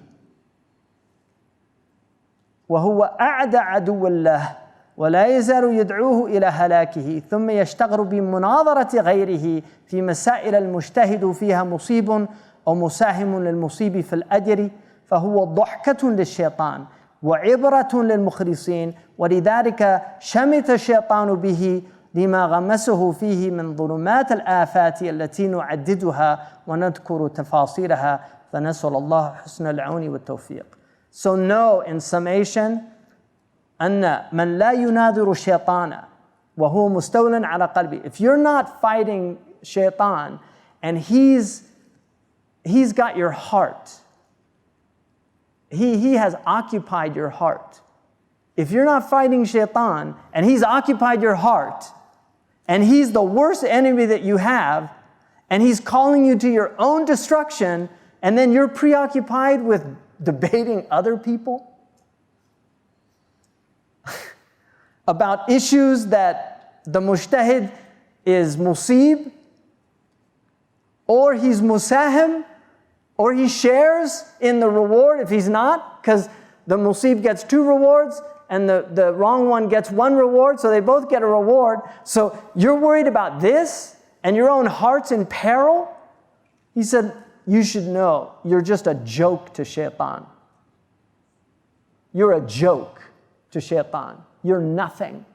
وَهُوَ أَعْدَى عَدُوٍّ لَهُ ولا يزال يدعوه إلى هلاكه ثم يشتغل بمناظرة غيره في مسائل المجتهد فيها مصيب أو مساهم للمصيب في الأجر فهو ضحكة للشيطان وعبرة للمخلصين ولذلك شمت الشيطان به لما غمسه فيه من ظلمات الآفات التي نعددها ونذكر تفاصيلها فنسأل الله حسن العون والتوفيق. So know, in summation, أن من لا يناظر الشيطان وهو مستولٍ على قلبه. If you're not fighting shaitan and he's he's got your heart. He has occupied your heart. If you're not fighting shaitan and he's occupied your heart and he's the worst enemy that you have and he's calling you to your own destruction and then you're preoccupied with debating other people about issues that the mujtahid is musib or he's musahim or he shares in the reward if he's not, because the musib gets 2 rewards and the wrong one gets 1 reward, so they both get a reward. So you're worried about this and your own heart's in peril? He said, you should know, you're just a joke to shaitan. You're a joke to shaitan. You're nothing.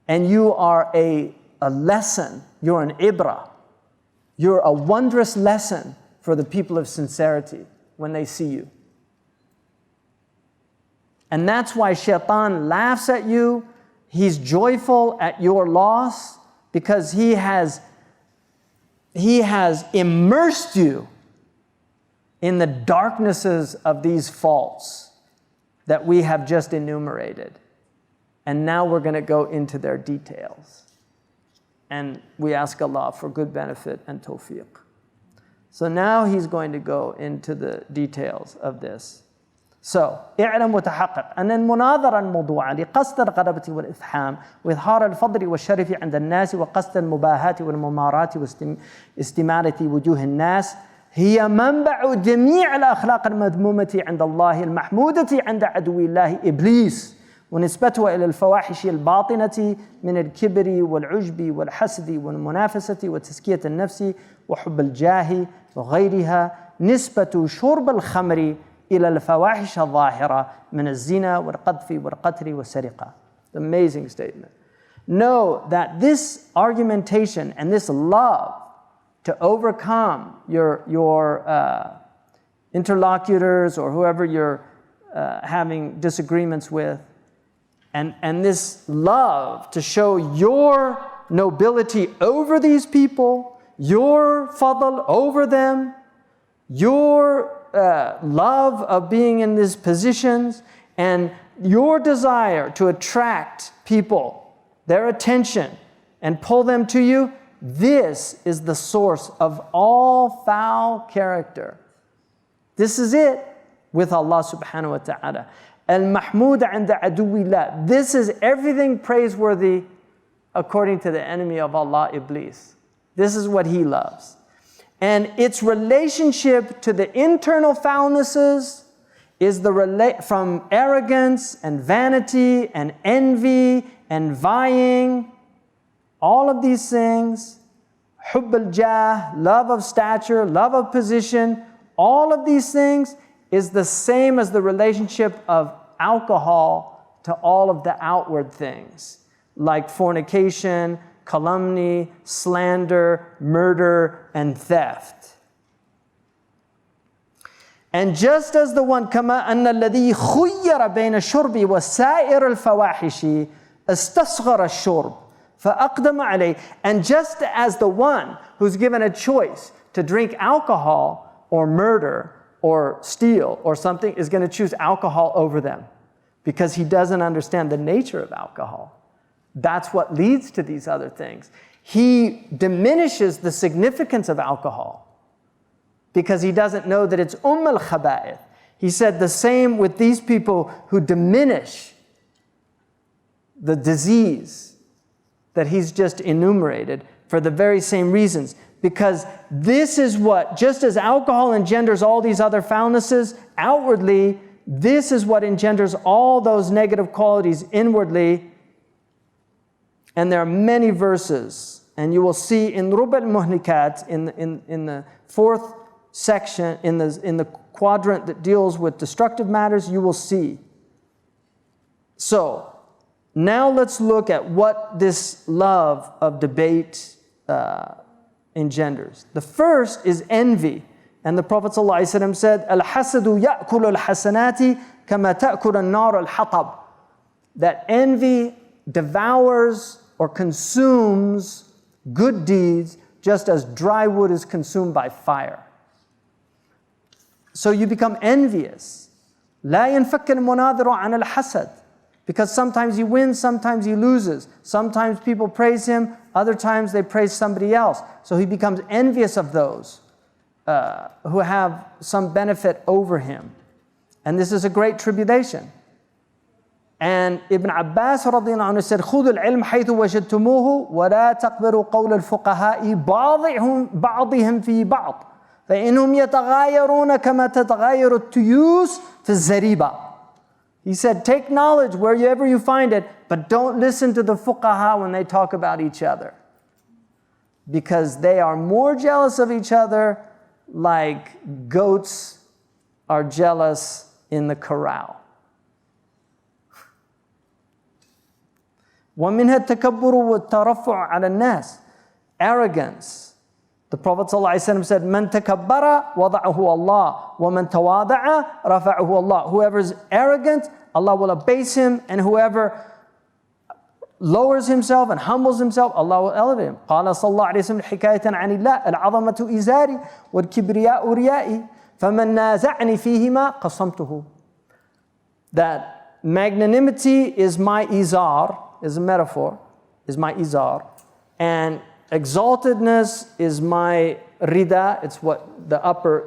And you are a lesson. You're an ibrah. You're a wondrous lesson for the people of sincerity when they see you. And that's why shaitan laughs at you. He's joyful at your loss because he has immersed you in the darknesses of these faults that we have just enumerated. And now we're going to go into their details. And we ask Allah for good benefit and tawfiq. So now he's going to go into the details of this. So, اعلم وتحقق أن المناظرة الموضوعة لقصد الغلبة والإفحام وإظهار الفضل والشرف عند الناس وقصد المباهاة والمماراة واستمالة وجوه الناس هي منبع جميع الأخلاق المذمومة عند الله المحمودة عند عدو الله إبليس ونسبتها إلى الفواحش الباطنة من الكبر والعجب والحسد والمنافسة وتزكية النفس وحب الجاه وغيرها نسبة شرب الخمر إلى الفواحش الظاهرة من الزنا والقذف والقتل والسرقة. Amazing statement. Know that this argumentation and this love to overcome your interlocutors or whoever you're having disagreements with, and this love to show your nobility over these people, your fadl over them, your love of being in these positions, and your desire to attract people, their attention, and pull them to you, this is the source of all foul character. This is it with Allah subhanahu wa ta'ala. Al-Mahmud 'inda aduwillah. This is everything praiseworthy according to the enemy of Allah, Iblis. This is what he loves. And its relationship to the internal foulnesses is from arrogance and vanity and envy and vying, all of these things, hubb al-jah, love of stature, love of position, all of these things is the same as the relationship of alcohol to all of the outward things, like fornication, calumny, slander, murder, and theft. And just as the one كما أن الذي خير بين الشرب وسائر الفواحش استصغر الشرب فأقدم عليه. And just as the one who's given a choice to drink alcohol or murder or steal or something is going to choose alcohol over them because he doesn't understand the nature of alcohol. That's what leads to these other things. He diminishes the significance of alcohol because he doesn't know that it's al-khaba'ith. He said the same with these people who diminish the disease that he's just enumerated for the very same reasons. Because this is what, just as alcohol engenders all these other foulnesses outwardly, this is what engenders all those negative qualities inwardly. And there are many verses, and you will see in Rub al-Muhlikat, in the 4th section, in the quadrant that deals with destructive matters, you will see. So, now let's look at what this love of debate engenders. The first is envy. And the Prophet ﷺ said, Al-hasadu ya'kulu al-hasanati kama ta'kulu an-nar al-hatab. That envy devours or consumes good deeds just as dry wood is consumed by fire. So you become envious. لا ينفك المناظر عن الحسد. Because sometimes he wins, sometimes he loses. Sometimes people praise him, other times they praise somebody else. So he becomes envious of those who have some benefit over him. And this is a great tribulation. And Ibn Abbas radiallahu anhu said, خُذُوا الْعِلْمَ حَيْثُ وَجَدْتُمُوهُ وَلَا تَقْبِرُوا قَوْلَ الْفُقَهَاءِ بَعْضِهِمْ فِي بَعْضٍ فَإِنْهُمْ يَتَغَايَرُونَ كَمَا تَتَغَايَرُ التُّيُوسُ فِي الزَّرِيبَةِ. He said, take knowledge wherever you find it, but don't listen to the fuqaha when they talk about each other. Because they are more jealous of each other like goats are jealous in the corral. وَمِنْهَا التَّكَبُّرُ وَالتَّرَفُّعُ عَلَى النَّاسِ. Arrogance. The Prophet ﷺ said, مَنْ تَكَبَّرَ وَضَعَهُ اللَّهُ وَمَنْ تَوَاضَعَ رَفَعَهُ اللَّهُ. Whoever is arrogant, Allah will abase him, and whoever lowers himself and humbles himself, Allah will elevate him. قال صلى الله عليه وسلم حكاية عن الله العظمة إزاري والكبرياء ريائي فمن نازعني فيهما قصمته. That magnanimity is my izar, is a metaphor, is my izar, and exaltedness is my rida. It's what the upper,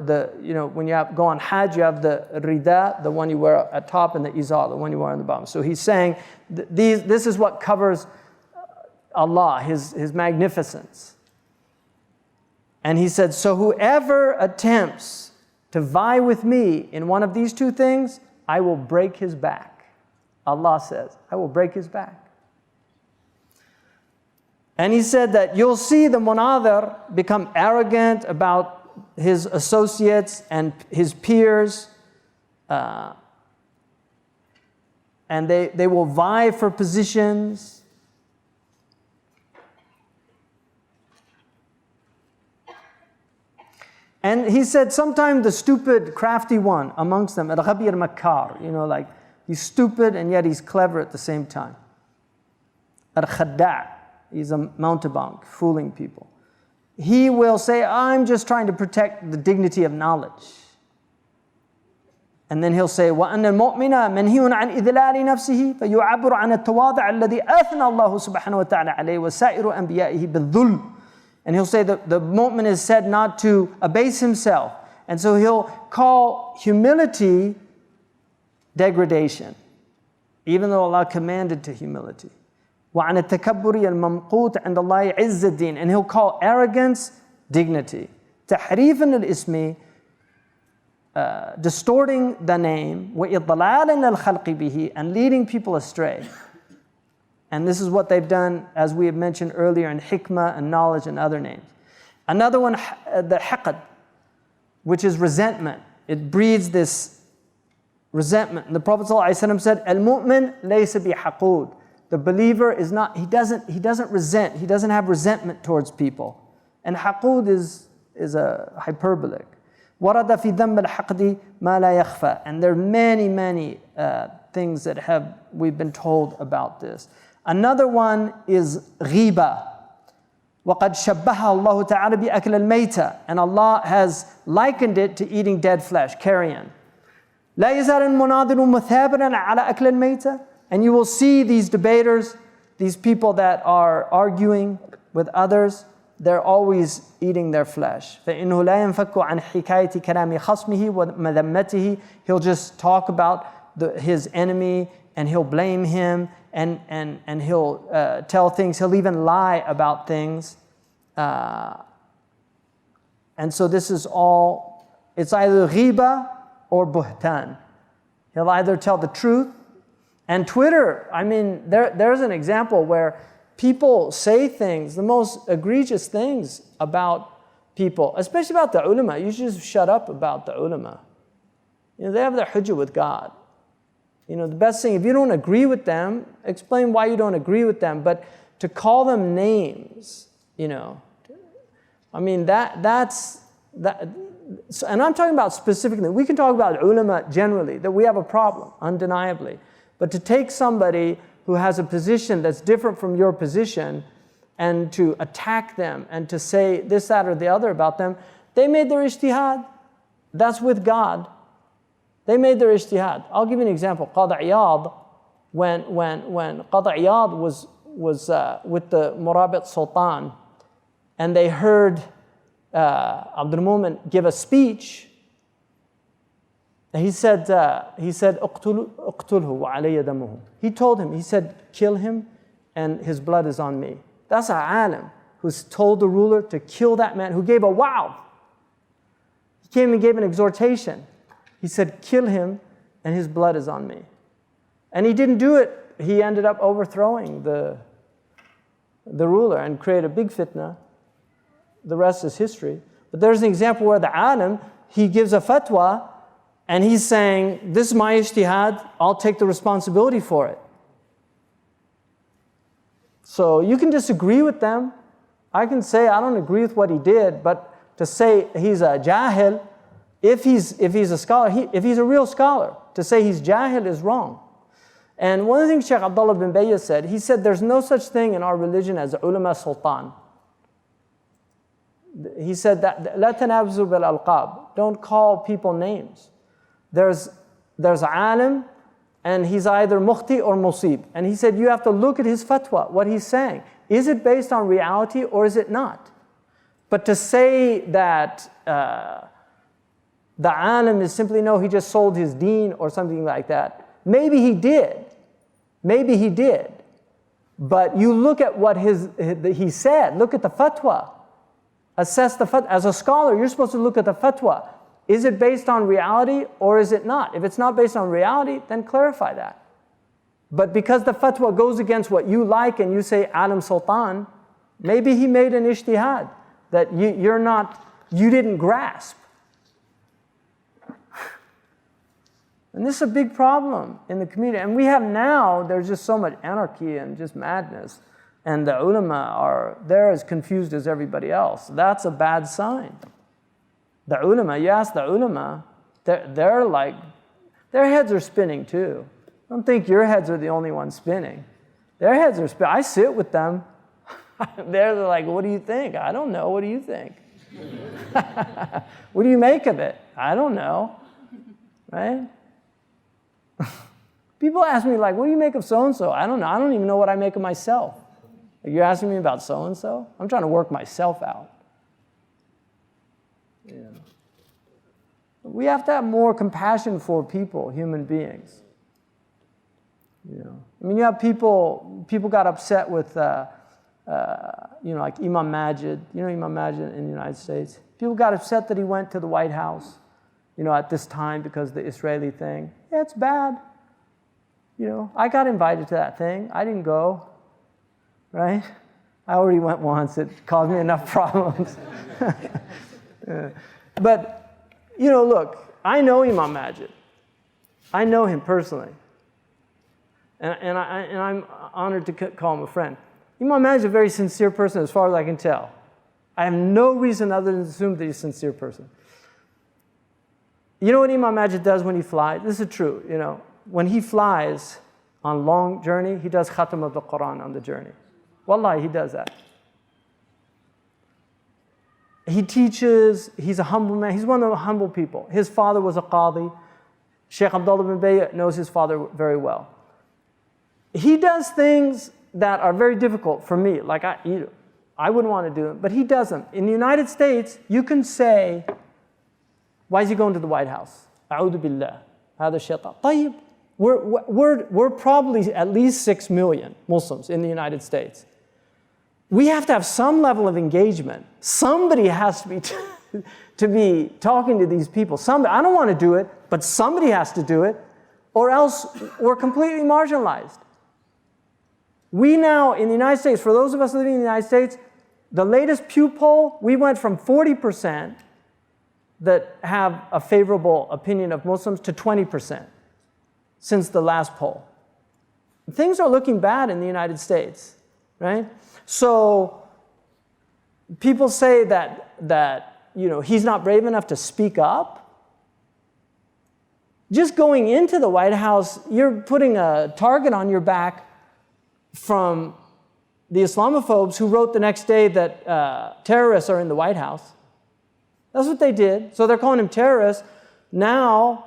when you go on Hajj, you have the rida, the one you wear at top, and the izar, the one you wear on the bottom. So he's saying this is what covers Allah, His magnificence. And he said, so whoever attempts to vie with me in one of these two things, I will break his back. Allah says, I will break his back. And he said that you'll see the munadhir become arrogant about his associates and his peers, and they will vie for positions. And he said sometimes the stupid, crafty one amongst them, al-ghabi al-makkar, like he's stupid and yet he's clever at the same time. Al-khadda'. He's a mountebank, fooling people. He will say, I'm just trying to protect the dignity of knowledge. And then he'll say, وَأَنَّ الْمُؤْمِنَ مَنْهِيٌ عَنْ إِذْلَالِ نَفْسِهِ فَيُعَبِّرُ عَنَ التَّوَاضُعَ الَّذِي أَثْنَى اللَّهُ سُبْحَانَهُ وَتَعَالَى عَلَيْهِ وَسَائِرُ أَنْبِيَائِهِ بِالظُّلْمِ. And he'll say that the mu'min is said not to abase himself. And so he'll call humility degradation, even though Allah commanded to humility. وعن التكبر الممقوت عند الله عز الدين. And he'll call arrogance dignity. تحريفا للاسم, distorting the name, وإضلالا للخلق به, and leading people astray. And this is what they've done, as we have mentioned earlier, in hikmah and knowledge and other names. Another one, the hiqd, which is resentment. It breeds this resentment. And the Prophet ﷺ said, "Al-mu'min laysa bihaqud." The believer is not, he doesn't resent, he doesn't have resentment towards people. And haqud is a hyperbolic. وَرَدَ فِي ذَنْبِ الْحَقْدِ مَا لَا يَخْفَى. And there are many things that we've been told about this. Another one is ghiba. وَقَدْ شَبَّهَ اللَّهُ تَعَالَى بِأَكْلِ الْمَيْتَةِ. And Allah has likened it to eating dead flesh, carrion. لَا يَزَالُ الْمُنَاظِرُ مُثَابِرًا عَلَى أَكْلِ الْمَيْتَةِ. And you will see these debaters, these people that are arguing with others, they're always eating their flesh. فَإِنَّهُ لَا يَنْفَكُّ عَنْ حِكَايَةِ كَلَامِ خَصْمِهِ وَمَذَمَّتِهِ. He'll just talk about his enemy and he'll blame him and he'll tell things. He'll even lie about things. And so this is all, it's either ghiba or buhtan. He'll either tell the truth. And Twitter, I mean, there's an example where people say things, the most egregious things about people, especially about the ulama. You should just shut up about the ulama. They have their hujjah with God. The best thing, if you don't agree with them, explain why you don't agree with them. But to call them names, I mean, that's. And I'm talking about specifically, we can talk about ulama generally, that we have a problem, undeniably. But to take somebody who has a position that's different from your position and to attack them and to say this, that, or the other about them. They made their ijtihad. That's with God. They made their ijtihad. I'll give you an example. Qadi Iyad, when Qadi Iyad was with the Murabit Sultan, and they heard Abdul Mumin give a speech, he said, "Uqtulhu wa alayya damuhu." He told him, he said, kill him and his blood is on me. That's an alim who's told the ruler to kill that man, who gave a wow. He came and gave an exhortation. He said, kill him and his blood is on me. And he didn't do it. He ended up overthrowing the ruler and created a big fitna. The rest is history. But there's an example where the alim, he gives a fatwa and he's saying, this is my ijtihad, I'll take the responsibility for it. So you can disagree with them. I can say I don't agree with what he did, but to say he's a jahil, if he's a scholar, if he's a real scholar, to say he's jahil is wrong. And one of the things Shaykh Abdullah bin Bayya said, he said there's no such thing in our religion as ulama sultan. He said that لا تنابزوا بالألقاب. Don't call people names. There's alim, and he's either mukhti or musib. And he said you have to look at his fatwa, what he's saying. Is it based on reality or is it not? But to say that the alim is simply, no, he just sold his deen or something like that. Maybe he did. Maybe he did. But you look at what he said. Look at the fatwa. Assess the fatwa. As a scholar, you're supposed to look at the fatwa. Is it based on reality or is it not? If it's not based on reality, then clarify that. But because the fatwa goes against what you like and you say alim sultan, maybe he made an ijtihad that you didn't grasp. And this is a big problem in the community. And we have now, there's just so much anarchy and just madness. And the ulama they're as confused as everybody else. That's a bad sign. The ulama, you ask the ulama, they're like, their heads are spinning too. Don't think your heads are the only ones spinning. Their heads are spinning. I sit with them. They're like, what do you think? I don't know. What do you think? What do you make of it? I don't know. Right? People ask me like, what do you make of so-and-so? I don't know. I don't even know what I make of myself. You're asking me about so-and-so? I'm trying to work myself out. Yeah. We have to have more compassion for people, human beings. You know, I mean, you have people got upset with, like Imam Majid. You know Imam Majid in the United States? People got upset that he went to the White House, at this time because of the Israeli thing. Yeah, it's bad. I got invited to that thing. I didn't go, right? I already went once. It caused me enough problems. But, look, I know Imam Majid. I know him personally. And I'm honored to call him a friend. Imam Majid is a very sincere person as far as I can tell. I have no reason other than to assume that he's a sincere person. You know what Imam Majid does when he flies? This is true, When he flies on long journey, he does khatam of the Quran on the journey. Wallahi, he does that. He teaches, he's a humble man. He's one of the humble people. His father was a qadi. Shaykh Abdullah bin Bayya knows his father very well. He does things that are very difficult for me. Like I wouldn't want to do them, but he does them. In the United States, you can say, why is he going to the White House? A'udhu billah. Hada shaitan. Tayyib. We're probably at least 6 million Muslims in the United States. We have to have some level of engagement. Somebody has to be to be talking to these people. I don't want to do it, but somebody has to do it, or else we're completely marginalized. We now, in the United States, for those of us living in the United States, the latest Pew poll, we went from 40% that have a favorable opinion of Muslims to 20% since the last poll. Things are looking bad in the United States, right? So people say that he's not brave enough to speak up. Just going into the White House, you're putting a target on your back from the Islamophobes who wrote the next day that terrorists are in the White House. That's what they did. So they're calling him terrorists. Now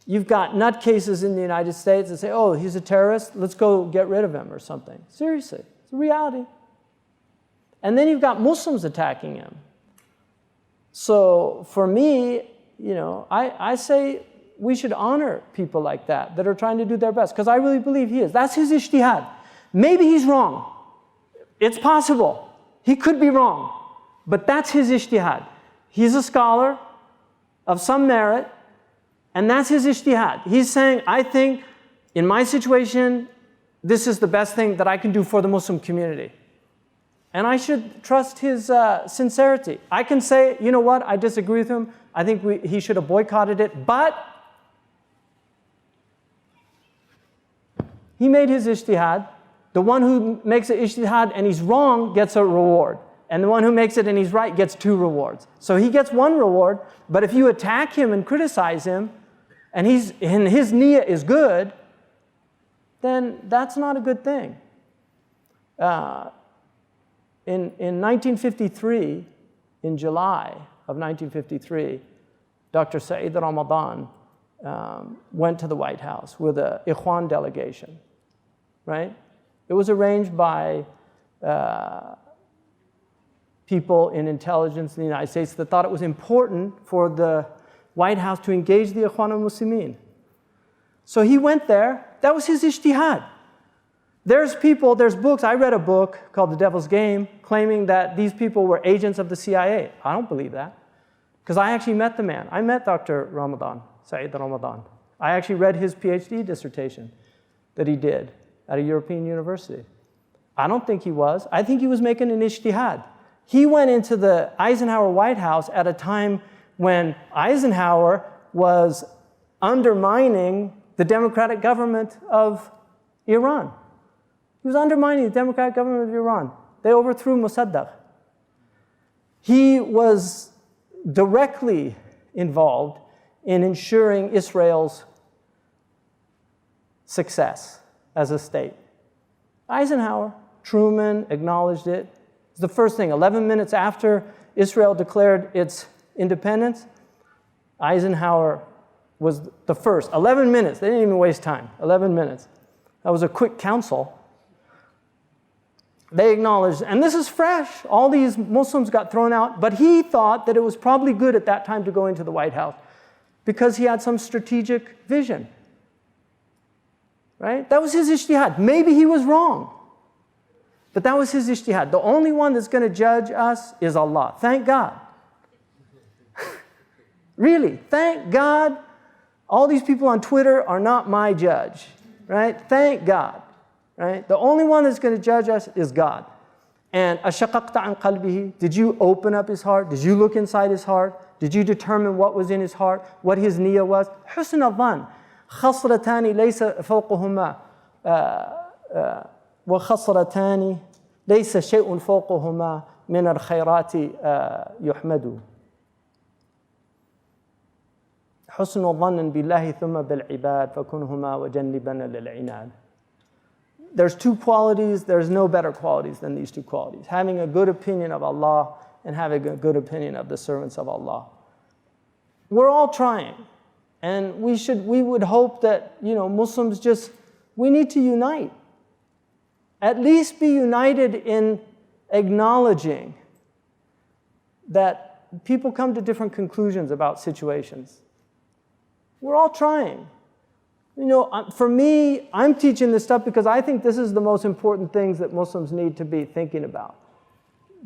you've got nutcases in the United States that say, oh, he's a terrorist, let's go get rid of him or something. Seriously, it's a reality. And then you've got Muslims attacking him. So for me, I say we should honor people like that are trying to do their best, because I really believe he is. That's his ijtihad. Maybe he's wrong. It's possible. He could be wrong. But that's his ijtihad. He's a scholar of some merit, and that's his ijtihad. He's saying, I think in my situation, this is the best thing that I can do for the Muslim community. And I should trust his sincerity. I can say, you know what, I disagree with him. I think he should have boycotted it, but he made his ijtihad. The one who makes an ijtihad and he's wrong gets a reward. And the one who makes it and he's right gets 2 rewards. So he gets 1 reward, but if you attack him and criticize him, and his niyyah is good, then that's not a good thing. In 1953, in July of 1953, Dr. Saeed Ramadan went to the White House with an Ikhwan delegation, right? It was arranged by people in intelligence in the United States that thought it was important for the White House to engage the Ikhwan al-Muslimin. So he went there. That was his ijtihad. There's books. I read a book called The Devil's Game claiming that these people were agents of the CIA. I don't believe that, because I actually met the man. I met Dr. Ramadan, Saeed Ramadan. I actually read his PhD dissertation that he did at a European university. I don't think he was. I think he was making an ijtihad. He went into the Eisenhower White House at a time when Eisenhower was undermining the democratic government of Iran. He was undermining the democratic government of Iran. They overthrew Mossadegh. He was directly involved in ensuring Israel's success as a state. Eisenhower, Truman acknowledged it. It's the first thing. 11 minutes after Israel declared its independence, Eisenhower was the first. 11 minutes. They didn't even waste time. 11 minutes. That was a quick council. They acknowledged, and this is fresh, all these Muslims got thrown out, but he thought that it was probably good at that time to go into the White House because he had some strategic vision. Right? That was his ijtihad. Maybe he was wrong, but that was his ijtihad. The only one that's going to judge us is Allah. Thank God. Really, thank God. All these people on Twitter are not my judge. Right? Thank God. Right? The only one that's going to judge us is God. And أَشَقَقْتَ عَنْ قَلْبِهِ, did you open up his heart? Did you look inside his heart? Did you determine what was in his heart? What his niyyah was? حُسْنَ الظَّنِّ خَصْرَتَانِ لَيْسَ فَوْقُهُمَا وَخَصْرَتَانِ لَيْسَ شَيْءٌ فَوْقُهُمَا مِنَ الْخَيْرَاتِ يُحْمَدُ حُسْنُ الظَّنِّ بِاللَّهِ ثُمَّ بِالْعِبَادِ فَكُنْهُمَا وَجَنِّبَنَ لِلْعِنَادِ. There's 2 qualities. There's no better qualities than these 2 qualities. Having a good opinion of Allah and having a good opinion of the servants of Allah. We're all trying. And we would hope that, Muslims we need to unite. At least be united in acknowledging that people come to different conclusions about situations. We're all trying. For me, I'm teaching this stuff because I think this is the most important things that Muslims need to be thinking about.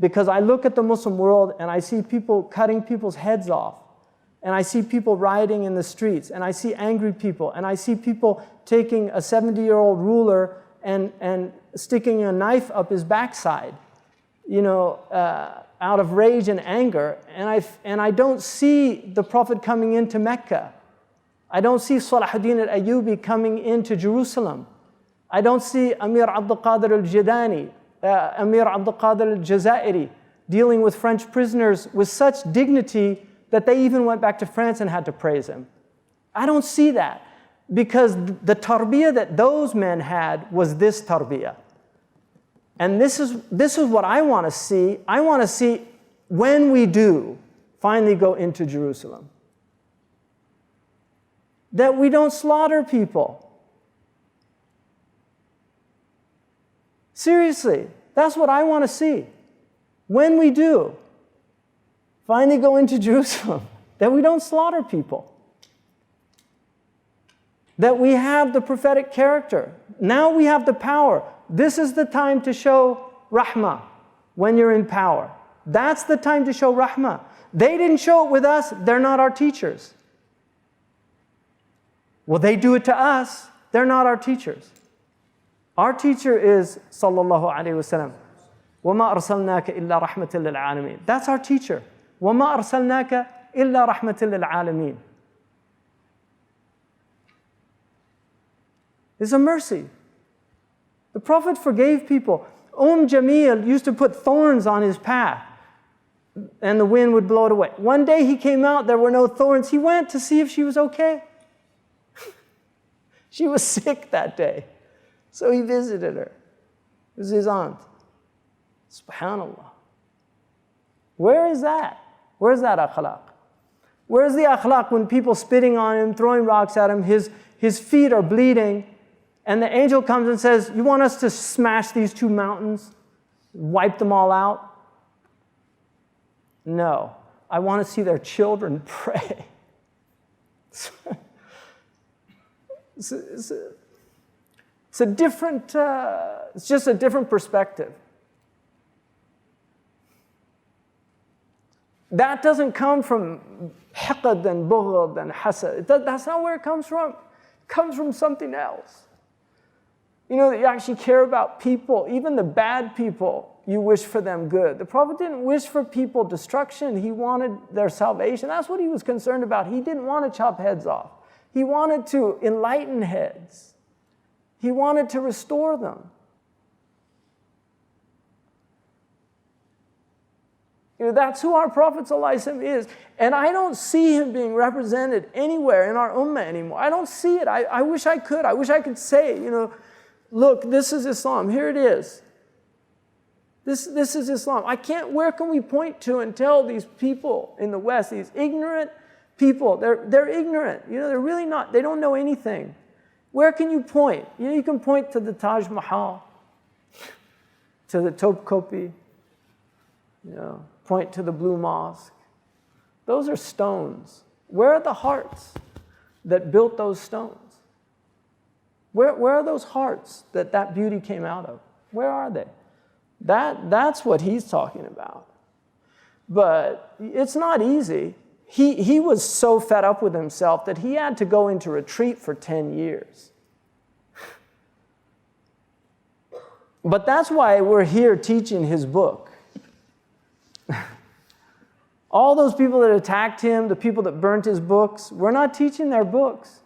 Because I look at the Muslim world and I see people cutting people's heads off. And I see people rioting in the streets. And I see angry people. And I see people taking a 70-year-old ruler and sticking a knife up his backside, out of rage and anger. And I don't see the Prophet coming into Mecca. I don't see Salahuddin al-Ayyubi coming into Jerusalem. I don't see Amir Abdul Qadir al-Jilani, Amir Abdul Qadir al-Jazairi dealing with French prisoners with such dignity that they even went back to France and had to praise him. I don't see that because the tarbiyah that those men had was this tarbiyah. And this is what I want to see. I want to see when we do finally go into Jerusalem, that we don't slaughter people. Seriously, that's what I want to see. When we do finally go into Jerusalem, that we don't slaughter people. That we have the prophetic character. Now we have the power. This is the time to show rahmah when you're in power. That's the time to show rahmah. They didn't show it with us. They're not our teachers. Well, they do it to us. They're not our teachers. Our teacher is sallallahu alaihi wasallam. وَمَا أَرْسَلْنَاكَ إِلَّا رَحْمَةً لِلْعَالَمِينَ. That's our teacher. وَمَا أَرْسَلْنَاكَ إِلَّا رَحْمَةً لِلْعَالَمِينَ. It's a mercy. The Prophet forgave people. Jamil used to put thorns on his path and the wind would blow it away. One day he came out, there were no thorns. He went to see if she was okay. She was sick that day. So he visited her. It was his aunt. Subhanallah. Where is that? Where's that akhlaq? Where's the akhlaq when people spitting on him, throwing rocks at him, his feet are bleeding, and the angel comes and says, you want us to smash these two mountains, wipe them all out? No, I want to see their children pray. It's a different, it's just a different perspective. That doesn't come from hiqad and bughd and hasad. That's not where it comes from. It comes from something else. You know, that you actually care about people, even the bad people, you wish for them good. The Prophet didn't wish for people destruction. He wanted their salvation. That's what he was concerned about. He didn't want to chop heads off. He wanted to enlighten heads. He wanted to restore them. You know, that's who our Prophet ﷺ is. And I don't see him being represented anywhere in our ummah anymore. I don't see it. I wish I could. I wish I could say, you know, look, this is Islam. Here it is. This is Islam. Where can we point to and tell these people in the West, these ignorant people, they're ignorant. You know, they're really not, they don't know anything. Where can you point? You know, you can point to the Taj Mahal, to the Topkapi, you know, point to the Blue Mosque. Those are stones. Where are the hearts that built those stones? Where are those hearts that beauty came out of? Where are they? That's what he's talking about. But it's not easy. He was so fed up with himself that he had to go into retreat for 10 years. But that's why we're here teaching his book. All those people that attacked him, the people that burnt his books, we're not teaching their books.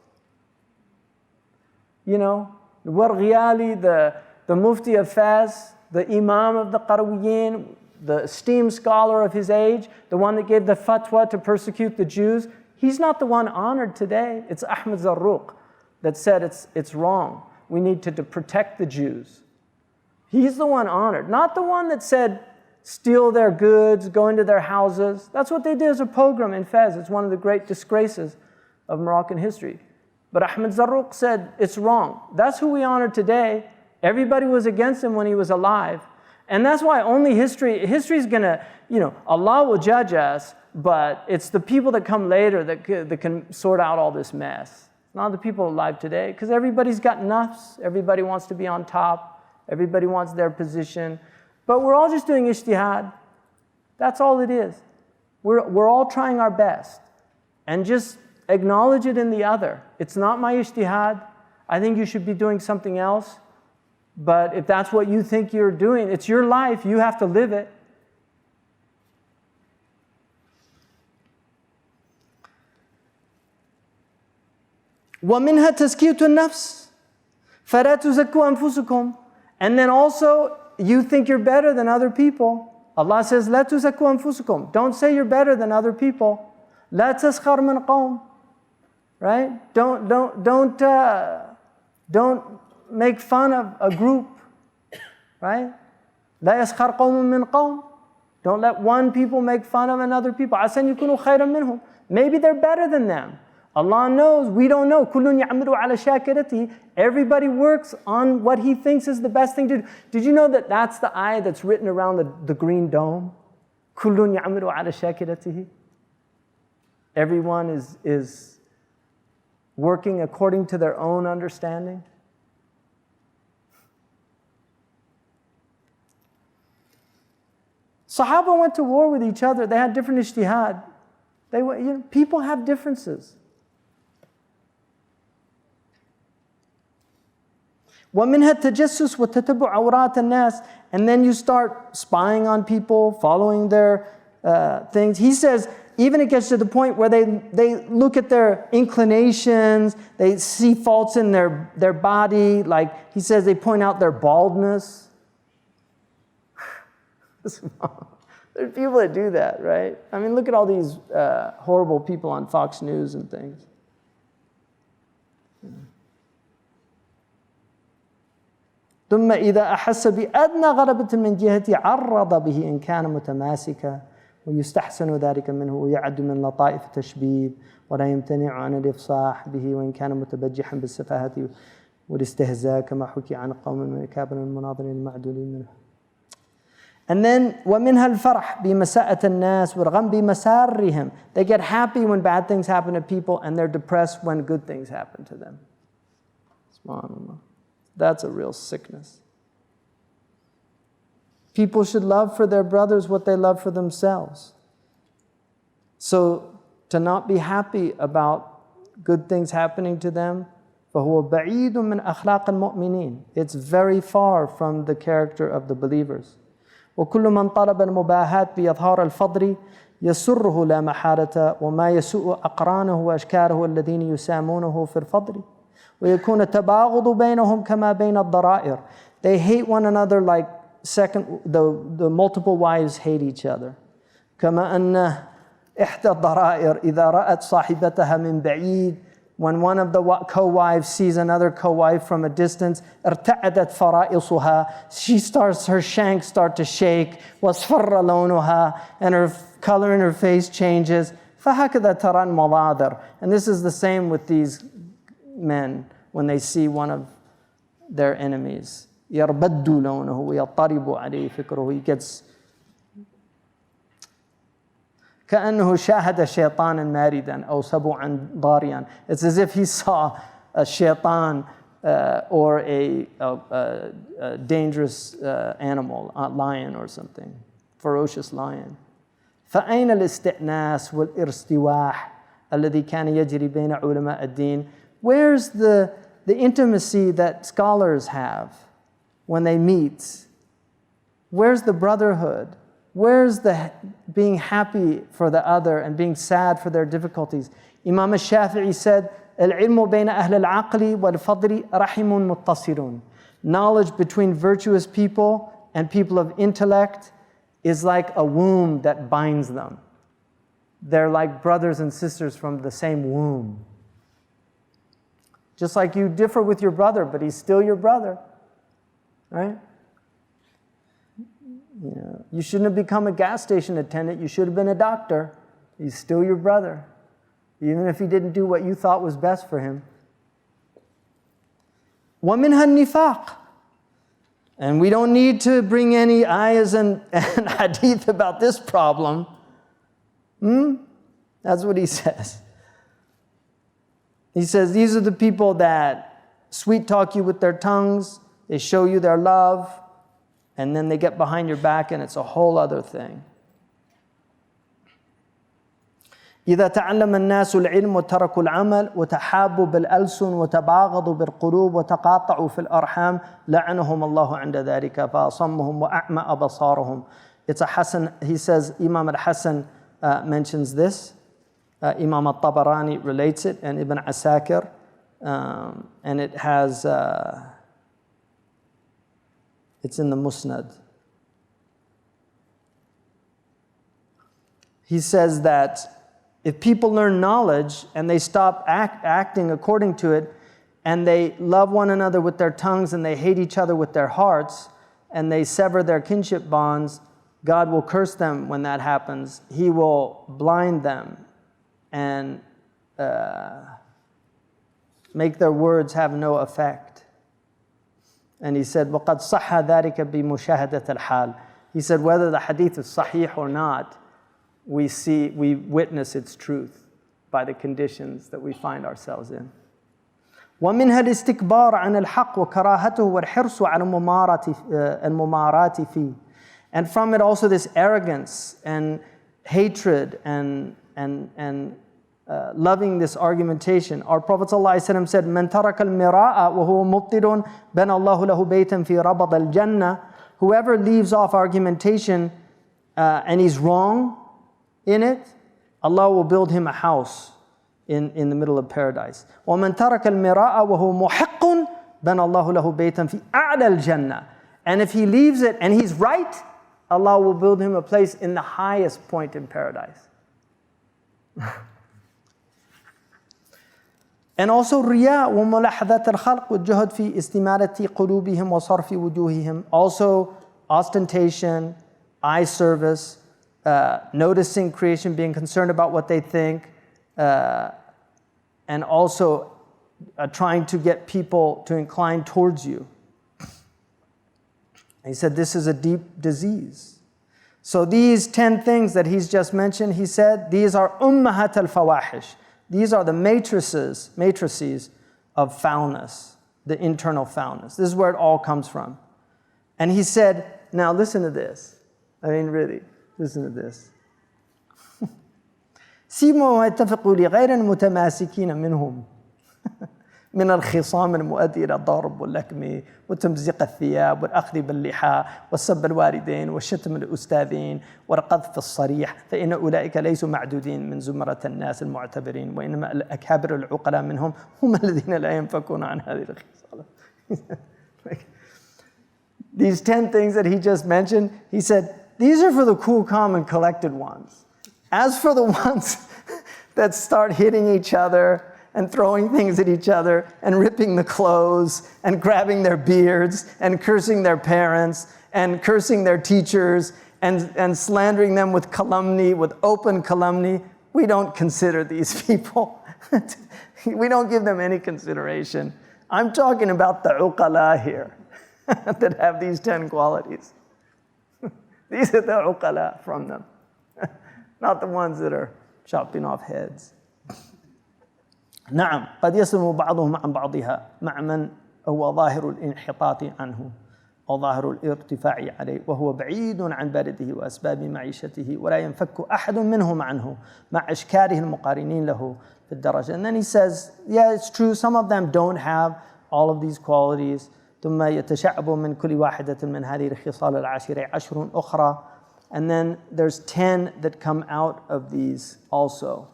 You know, Warghiyali, the Mufti of Fez, the Imam of the Qarawiyyin, the esteemed scholar of his age, the one that gave the fatwa to persecute the Jews, he's not the one honored today. It's Ahmed Zarruq that said it's wrong. We need to protect the Jews. He's the one honored, not the one that said steal their goods, go into their houses. That's what they did as a pogrom in Fez. It's one of the great disgraces of Moroccan history. But Ahmed Zarruq said it's wrong. That's who we honor today. Everybody was against him when he was alive. And that's why only history's gonna, you know, Allah will judge us, but it's the people that come later that can sort out all this mess. Not the people alive today, because everybody's got nafs, everybody wants to be on top, everybody wants their position. But we're all just doing ijtihad. That's all it is. We're all trying our best. And just acknowledge it in the other. It's not my ijtihad. I think you should be doing something else. But if that's what you think you're doing, it's your life. You have to live it. وَمِنْهَا تَزْكِيَةُ النَّفْسِ فَلَا تُزَكُّوا أَنفُسَكُمْ. And then also, you think you're better than other people. Allah says, لَا تُزَكُّوا أَنفُسَكُمْ. Don't say you're better than other people. لَا تَسْخَرْ مِنْ قَوْمٍ. Right? Don't make fun of a group. Right? لا يسخر قوم من قوم. Don't let one people make fun of another people. عسى أن يكونوا خيرا منهم. Maybe they're better than them. Allah knows, we don't know. كل يعمل على شاكرته. Everybody works on what he thinks is the best thing to do. Did you know that that's the ayah that's written around the green dome? كل يعمل على شاكرته. Everyone is working according to their own understanding. Sahaba went to war with each other. They had different ijtihad. People have differences. وَمِنْهَا التَّجَسُّسُ وَتَتَبُّعُ عَوْرَاتِ النَّاسِ. And then you start spying on people, following their things. He says, even it gets to the point where they look at their inclinations, they see faults in their body, like he says they point out their baldness. There's people that do that, right? I mean, look at all these horrible people on Fox News and things. ثم إذا أحس بأدنى غلبة من جهته عرض به إن كان متماسكا ويستحسن ذلك منه ويعد من لطائف التشبيب ولا يمتنع عن الإفصاح به وإن كان متبجحا بالسفاهة والاستهزاء كما حكي عن قوم من الكابر المناظرين المعدولين منه. And then ومنها الفرح بمساءة الناس والغم بمسارهم. They get happy when bad things happen to people and they're depressed when good things happen to them. SubhanAllah. That's a real sickness. People should love for their brothers what they love for themselves. So to not be happy about good things happening to them, فَهُوَ بَعِيدٌ مِّنْ أَخْلَاقِ الْمُؤْمِنِينَ. It's very far from the character of the believers. وَكُلُّ مَنْ طَلَبَ الْمُبَاهَاتِ بِإِظْهَارِ الْفَضْلِ يَسُرُّهُ لَا مَحَالَةَ وَمَا يَسُوءُ أَقْرَانَهُ وَأَشْكَارَهُ الَّذِينَ يُسَامُونَهُ فِي الْفَضْلِ وَيَكُونَ التَّبَاغُضُ بَيْنَهُمْ كَمَا بَيْنَ الضَّرَائِرِ. They hate one another like the multiple wives hate each other. كما أن إحدى الضرائر إذا رأت صاحبتها من بعيد. When one of the co-wives sees another co-wife from a distance, ارتعدت فرائصها. Her shanks start to shake. واصفر لونها. And her color in her face changes. فهكذا ترى المناظر. And this is the same with these men when they see one of their enemies. يربد لونه ويضطرب عليه فكره. He gets كأنه شاهد شيطانا ماردا أو سبعا ضاريا. It's as if he saw a shaitan or a dangerous animal, a lion or something, ferocious lion. فأين الاستئناس والارتواح الذي كان يجري بين علماء الدين. Where's the intimacy that scholars have when they meet? Where's the brotherhood? Where's the being happy for the other and being sad for their difficulties? Imam al-Shafi'i said, العلم بين أهل العقل والفضل رحم متصل. Knowledge between virtuous people and people of intellect is like a womb that binds them. They're like brothers and sisters from the same womb. Just like you differ with your brother, but he's still your brother, right? You shouldn't have become a gas station attendant. You should have been a doctor. He's still your brother, even if he didn't do what you thought was best for him. وَمِنْهَا النِّفَاقِ. And we don't need to bring any ayahs and hadith about this problem. That's what he says. He says, these are the people that sweet talk you with their tongues, they show you their love, and then they get behind your back and it's a whole other thing. إذا تعلم الناس العلم وتركوا العمل وتحابوا بالألسن وتباغضوا بالقلوب وتقاطعوا في الأرحام لعنهم الله عند ذلك فأصمهم وأعمى أبصارهم. It's a Hasan, he says, Imam al-Hasan mentions this. Imam al-Tabarani relates it, and Ibn Asakir, and it has, it's in the Musnad. He says that if people learn knowledge and they stop acting according to it, and they love one another with their tongues and they hate each other with their hearts, and they sever their kinship bonds, God will curse them when that happens. He will blind them and make their words have no effect. And he said, وَقَدْ صَحَّ ذَلِكَ بِمُشَاهَدَةِ الْحَالِ. He said, whether the hadith is sahih or not, we witness its truth by the conditions that we find ourselves in. ومنها الاستكبار عن الحق وكراهته والحرص على الممارات فيه. And from it also this arrogance and hatred and loving this argumentation. Our Prophet ﷺ said, من ترك المراء وهو مبطل بنى الله له بيتا في ربض الجنة. Whoever leaves off argumentation and he's wrong in it, Allah will build him a house in the middle of paradise. وَمَنْ تَرَكَ الْمِرَاءَ وَهُوَ مُحِقٌّ بَنَى اللَّهُ لَهُ بَيْتًا فِي أَعْلَى الْجَنَّةِ. And if he leaves it and he's right, Allah will build him a place in the highest point in paradise. And also رياء وملاحظة الخلق والجهد في استمالة قلوبهم وصرف وجوههم. Also ostentation, eye service, noticing creation, being concerned about what they think, and also trying to get people to incline towards you. He said this is a deep disease. So these 10 things that he's just mentioned, he said, these are ummahat al-fawahish. These are the matrices of foulness, the internal foulness. This is where it all comes from. And he said, now listen to this. I mean, really, listen to this. سيموا واتفقوا لغير المتماسكين منهم من الخصام المؤدي إلى الضرب واللكم وتمزيق الثياب والأخذ باللحى والسب الوالدين والشتم الأستاذين والقذف الصريح فإن أولئك ليسوا معدودين من زمرة الناس المعتبرين وإنما الأكابر العقلاء منهم هم الذين لا ينفكون عن هذه الخصال. These 10 things that he just mentioned, he said, these are for the cool, calm, and collected ones. As for the ones that start hitting each other and throwing things at each other and ripping the clothes and grabbing their beards and cursing their parents and cursing their teachers and slandering them with calumny, with open calumny, we don't consider these people. We don't give them any consideration. I'm talking about the uqala here that have these 10 qualities. These are the uqala from them. Not the ones that are chopping off heads. نعم قد يصم بعضهم عن بعضها مع من هو ظاهر الانحطاط عنه أو ظاهر الارتفاع عليه وهو بعيد عن بلده وأسباب معيشته ولا ينفك أحد منهم عنه مع أشكاله المقارنين له في الدرجة. And then he says, yeah, it's true, some of them don't have all of these qualities. ثم يتشعب من كل واحدة من هذه الخصال العشر 10 أخرى. And then there's 10 that come out of these also.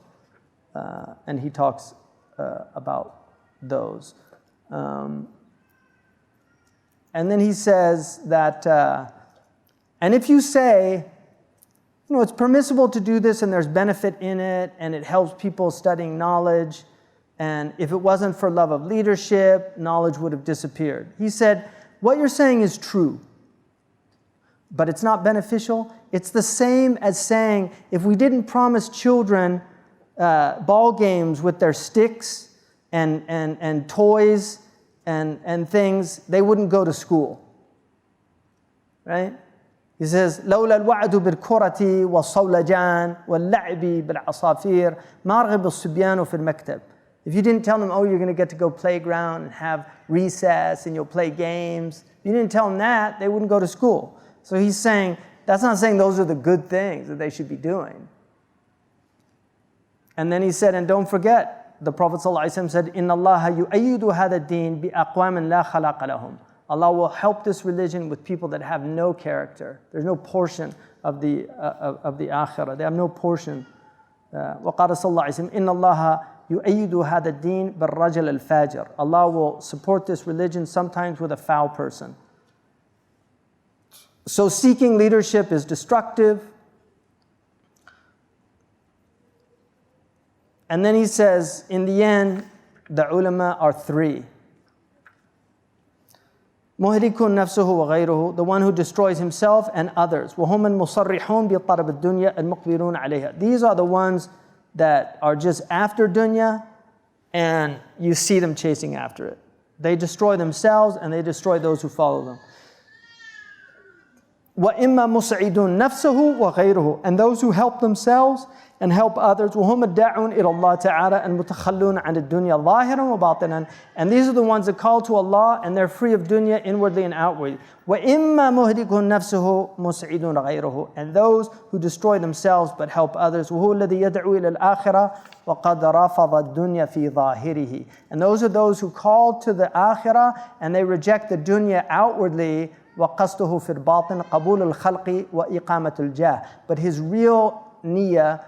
And he talks about those. And then he says that, and if you say, you know, it's permissible to do this and there's benefit in it and it helps people studying knowledge, and if it wasn't for love of leadership, knowledge would have disappeared. He said, what you're saying is true, but it's not beneficial. It's the same as saying, if we didn't promise children ball games with their sticks and toys and things, they wouldn't go to school. Right? He says, لولا الوعد بالكرة والصولجان واللعب بالعصافير ما رغب الصبيان في المكتب. If you didn't tell them, oh, you're going to get to go playground and have recess and you'll play games, if you didn't tell them that, they wouldn't go to school. So he's saying, that's not saying those are the good things that they should be doing. And then he said, and don't forget, the Prophet ﷺ said, إِنَّ اللَّهَ يُؤَيِّدُ هَذَا الدِّينِ بِأَقْوَامٍ لَا خَلَقَ لَهُمْ. Allah will help this religion with people that have no character. There's no portion of the akhirah. They have no portion. وقال صلى الله عليه وسلم إن الله يؤيد هذا الدين بالرجل الفاجر. Allah will support this religion sometimes with a foul person. So seeking leadership is destructive. And then he says, in the end, the ulama are 3. مهلك نفسه وغيره, the one who destroys himself and others. وهم المصرحون بطلب الدنيا المقبلون عليها. These are the ones that are just after dunya and you see them chasing after it. They destroy themselves and they destroy those who follow them. وإما مسعدون نفسه وغيره, and those who help themselves and help others. وهم الداعون إلى الله تعالى المتخلون عن الدنيا ظاهرا وباطنا, and these are the ones that call to Allah and they're free of dunya inwardly and outwardly. وإما مهلك نفسه مسعدون غيره, and those who destroy themselves but help others. وهو الذي يدعو إلى الآخرة وقد رفض الدنيا في ظاهره, and those are those who call to the akhirah and they reject the dunya outwardly. وقصده في الباطن قبول الخلق وإقامة الجاه, but his real niyyah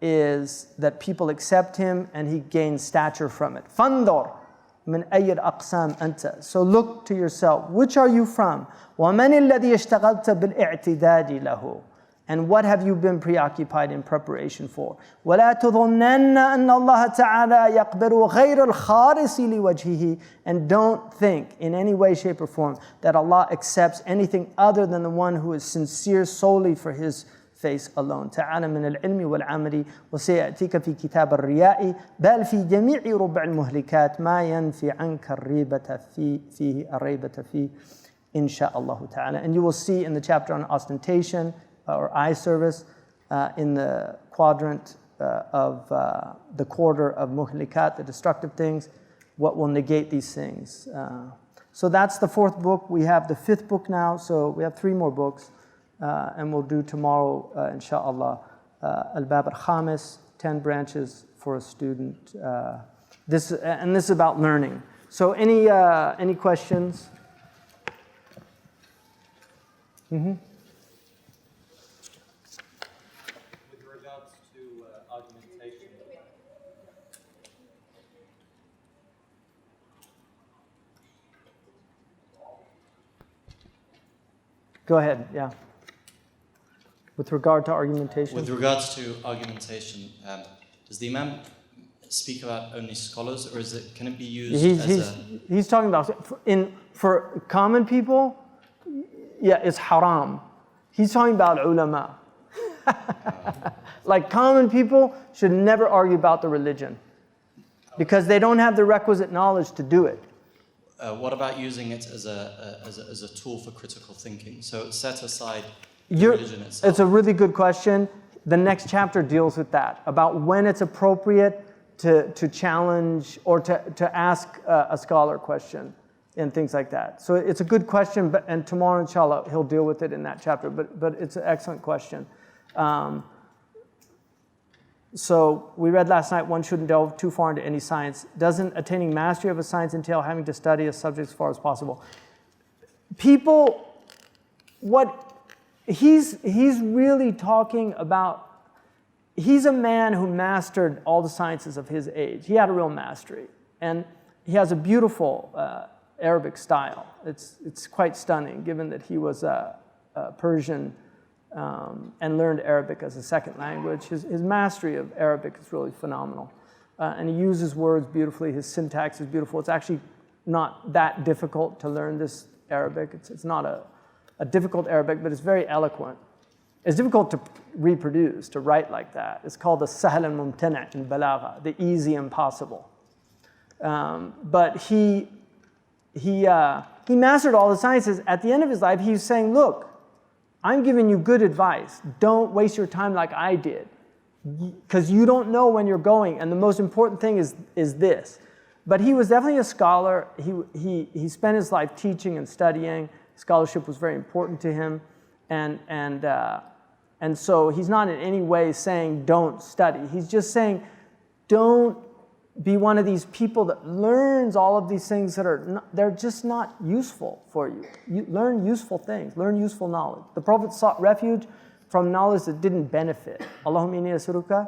is that people accept him and he gains stature from it. فانظر من أي الأقسام أنت, so look to yourself, which are you from? ومن الذي اشتغلت بالاعتداد له, and what have you been preoccupied in preparation for? ولا تظنن أن الله تعالى يقبل غير الخالص لوجهه, and don't think in any way, shape or form that Allah accepts anything other than the one who is sincere solely for his face alone. تعالى من العلم والعمل وسيأتيك في كتاب الرياء بل في جميع ربع المهلكات ما ينفي عنك الريبة فيه الريبة فيه إن شاء الله تعالى. And you will see in the chapter on ostentation or eye service in the quadrant of the quarter of muhlikat, the destructive things, what will negate these things. So that's the fourth book. We have the fifth book now, so we have 3 more books. And we'll do tomorrow, inshallah, Al-Bab al-Khamis, 10 branches for a student. This is about learning. So any questions? Mm-hmm. With regards to argumentation, Go ahead, yeah. With regard to argumentation? With regards to argumentation, does the Imam speak about only scholars, or can it be used he's talking about, for common people, yeah, it's haram. He's talking about ulama. Like common people should never argue about the religion because they don't have the requisite knowledge to do it. What about using it as a tool for critical thinking? So set aside the religion itself. It's a really good question. The next chapter deals with that, about when it's appropriate to challenge or to ask a scholar question and things like that. So it's a good question, and tomorrow, inshallah, he'll deal with it in that chapter, but it's an excellent question. So we read last night, one shouldn't delve too far into any science. Doesn't attaining mastery of a science entail having to study a subject as far as possible? People, he's really talking about, he's a man who mastered all the sciences of his age. He had a real mastery. And he has a beautiful Arabic style. It's quite stunning, given that he was a Persian and learned Arabic as a second language. His mastery of Arabic is really phenomenal. And he uses words beautifully. His syntax is beautiful. It's actually not that difficult to learn this Arabic. It's not a difficult Arabic, but it's very eloquent. It's difficult to reproduce, to write like that. It's called the sahl al-mumtana' in balagha, the easy impossible. But he mastered all the sciences. At the end of his life, he was saying, look, I'm giving you good advice. Don't waste your time like I did, because you don't know when you're going, and the most important thing is this. But he was definitely a scholar. He spent his life teaching and studying. Scholarship was very important to him, and so he's not in any way saying don't study. He's just saying don't be one of these people that learns all of these things that they're just not useful for you. You learn useful things, learn useful knowledge. The Prophet sought refuge from knowledge that didn't benefit. Allahumma inni as'aluka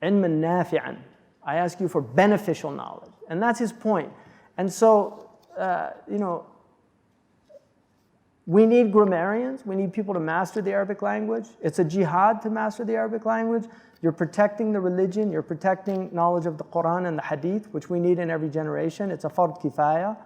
ilman nafi'an. I ask you for beneficial knowledge. And that's his point. And so, we need grammarians. We need people to master the Arabic language. It's a jihad to master the Arabic language. You're protecting the religion. You're protecting knowledge of the Quran and the Hadith, which we need in every generation. It's a fard kifaya.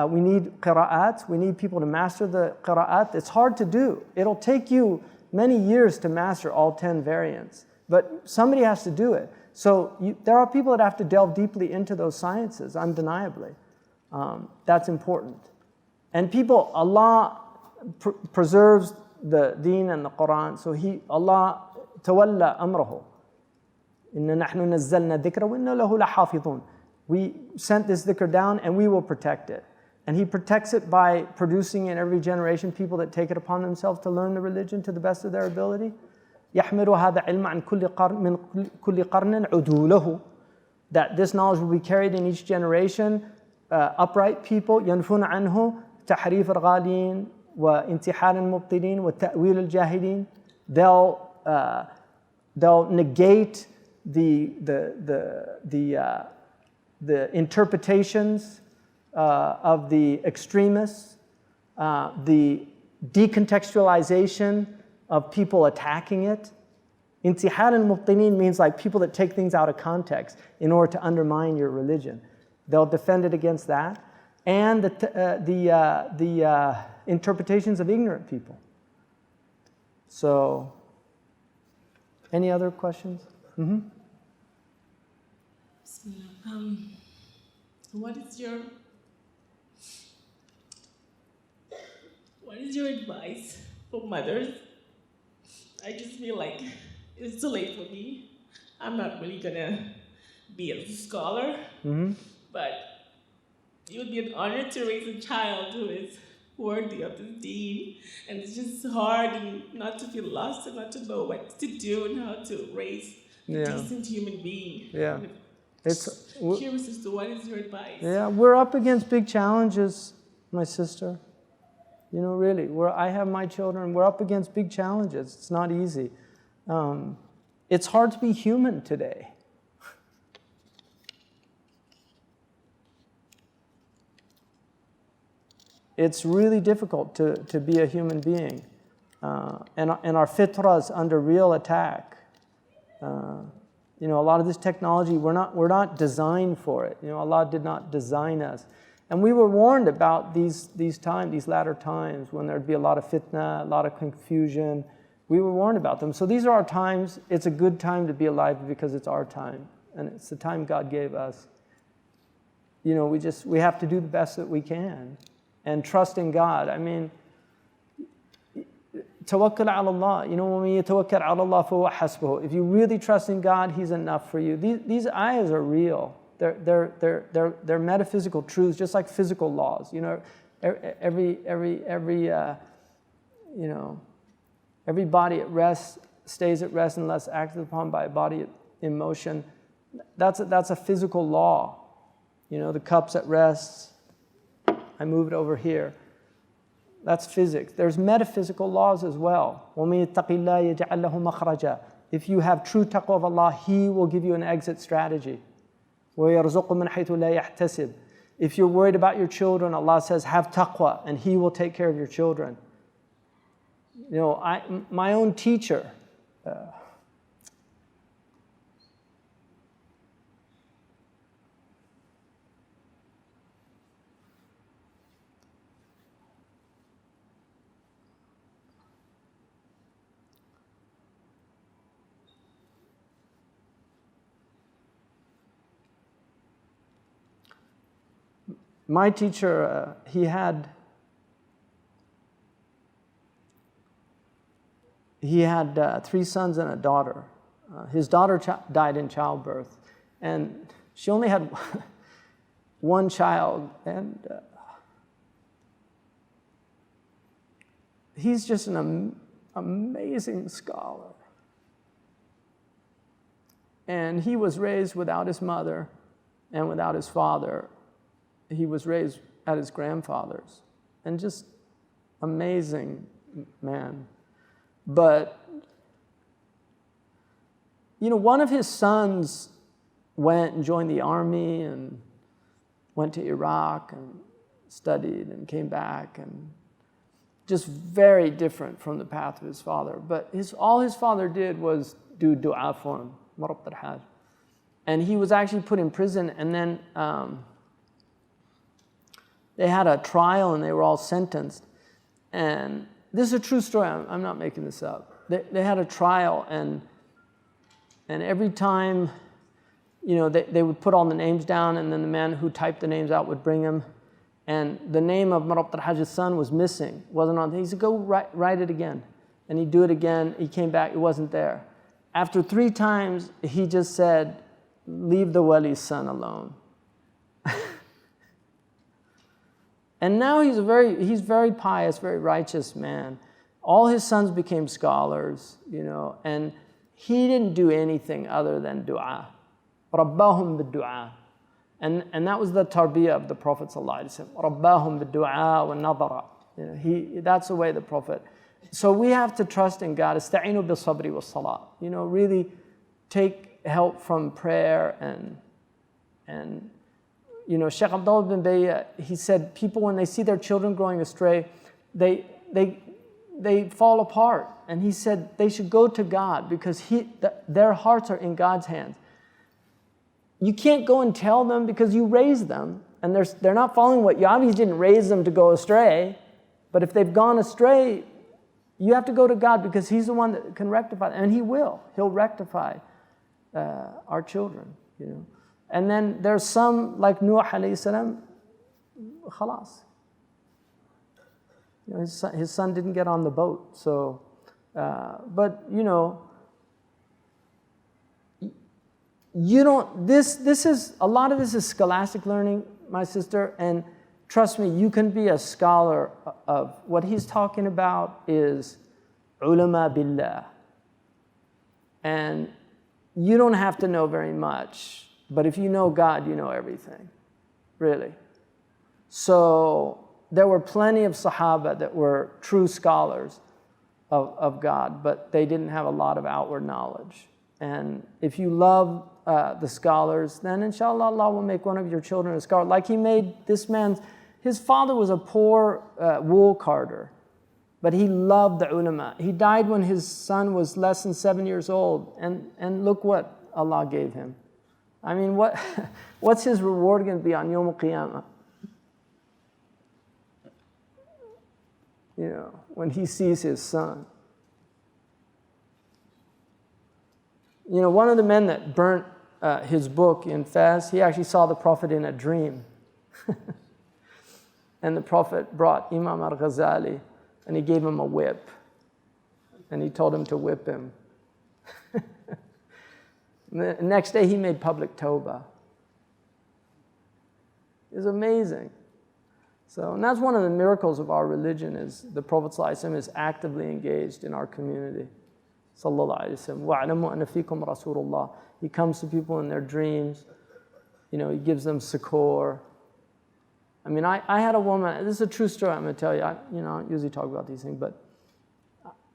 We need qira'at. We need people to master the qira'at. It's hard to do. It'll take you many years to master all 10 variants, but somebody has to do it. So there are people that have to delve deeply into those sciences, undeniably. That's important. And people, Allah preserves the deen and the Quran. So Allah tawalla amrahu. Inna nahnu nazzalna dhikra wa inna lahu lahafidhun. We sent this dhikr down and we will protect it. And He protects it by producing in every generation people that take it upon themselves to learn the religion to the best of their ability. يحمل هذا علم عن من كل قرن عدوله. That this knowledge will be carried in each generation. Upright people ينفون عنه تحريف الغالين وانتحال المبطلين وتأويل الجاهلين. They'll negate the interpretations of the extremists, the decontextualization of people attacking it. Intihal al-mubtinin means like people that take things out of context in order to undermine your religion. They'll defend it against that. And the interpretations of ignorant people. So, any other questions? Mm-hmm. What is your advice for mothers? I just feel like it's too late for me. I'm not really gonna be a scholar, but it would be an honor to raise a child who is worthy of this deed. And it's just hard and not to feel lost and not to know what to do and how to raise a decent human being. Yeah. Curious as to what is your advice? Yeah, we're up against big challenges, my sister. You know, really, I have my children, we're up against big challenges. It's not easy. It's hard to be human today. It's really difficult to be a human being. And our fitra is under real attack. You know, a lot of this technology, we're not designed for it. You know, Allah did not design us. And we were warned about these latter times, when there'd be a lot of fitna, a lot of confusion. We were warned about them. So these are our times. It's a good time to be alive because it's our time. And it's the time God gave us. You know, we have to do the best that we can. And trust in God. I mean, tawakkal ala Allah. You know, when you tawakkal ala Allah fahuwa hasbuhu. If you really trust in God, He's enough for you. These ayahs are real. They're metaphysical truths, just like physical laws. You know, every body at rest stays at rest unless acted upon by a body in motion. That's a physical law. You know, the cup's at rest. I move it over here. That's physics. There's metaphysical laws as well. وَمَن يَتَّقِ اللَّهَ يَجْعَلْ لَهُ مَخْرَجًا. If you have true taqwa of Allah, He will give you an exit strategy. وَيَرْزُقُ مِنْ حَيْثُ لَا يَحْتَسِبُ. If you're worried about your children, Allah says, have taqwa, and He will take care of your children. You know, my own teacher, he had 3 sons and a daughter. His daughter died in childbirth, and she only had one child, and he's just an amazing scholar. And he was raised without his mother and without his father. He was raised at his grandfather's, and just amazing man. But, you know, one of his sons went and joined the army and went to Iraq and studied and came back, and just very different from the path of his father. But all his father did was do dua for him, Rabb al-Hajj. And he was actually put in prison, and then They had a trial and they were all sentenced. And this is a true story. I'm not making this up. They had a trial, and every time, they would put all the names down, and then the man who typed the names out would bring them. And the name of Marabt al-Hajj's son was missing, wasn't on. He said, go write it again. And he'd do it again. He came back, it wasn't there. After 3 times, he just said, leave the wali's son alone. And now he's very pious, very righteous man. All his sons became scholars, and he didn't do anything other than dua. رَبَّاهُمْ بِالدُّعَاء. And that was the tarbiyah of the Prophet ﷺ. رَبَّاهُمْ بِالدُّعَاء وَالنَّظَرَ. That's the way the Prophet. So we have to trust in God. اسْتَعِينُوا بِالصَّبْرِ وَالصَّلَاةِ. Really take help from prayer and Sheikh Abdullah bin Bayya, he said people, when they see their children growing astray, they fall apart. And he said they should go to God because their hearts are in God's hands. You can't go and tell them because you raised them, and they're not following what you obviously didn't raise them to go astray. But if they've gone astray, you have to go to God because He's the one that can rectify them. And He will. He'll rectify our children, And then there's some, like Nuh alayhi salam, khalas. His son didn't get on the boat. So, but you don't, this is, a lot of this is scholastic learning, my sister, and trust me, you can be a scholar of, what he's talking about is ulama billah. And you don't have to know very much, but if you know God, you know everything, really. So there were plenty of Sahaba that were true scholars of God, but they didn't have a lot of outward knowledge. And if you love the scholars, then inshallah Allah will make one of your children a scholar. Like He made this man, his father was a poor wool carder, but he loved the ulama. He died when his son was less than 7 years old, and look what Allah gave him. I mean, what's his reward going to be on Yawm al-Qiyamah? When he sees his son. One of the men that burnt his book in Fez, he actually saw the Prophet in a dream. And the Prophet brought Imam al-Ghazali, and he gave him a whip. And he told him to whip him. The next day he made public tawbah. It was amazing. So, and that's one of the miracles of our religion, is the Prophet ﷺ is actively engaged in our community. Sallallahu alayhi wa sallam. وَأَعْلَمُوا أَنَّ فِيكُمْ رَسُولُ اللَّهِ. He comes to people in their dreams. He gives them succour. I mean, I had a woman, this is a true story I'm going to tell you. I don't usually talk about these things, but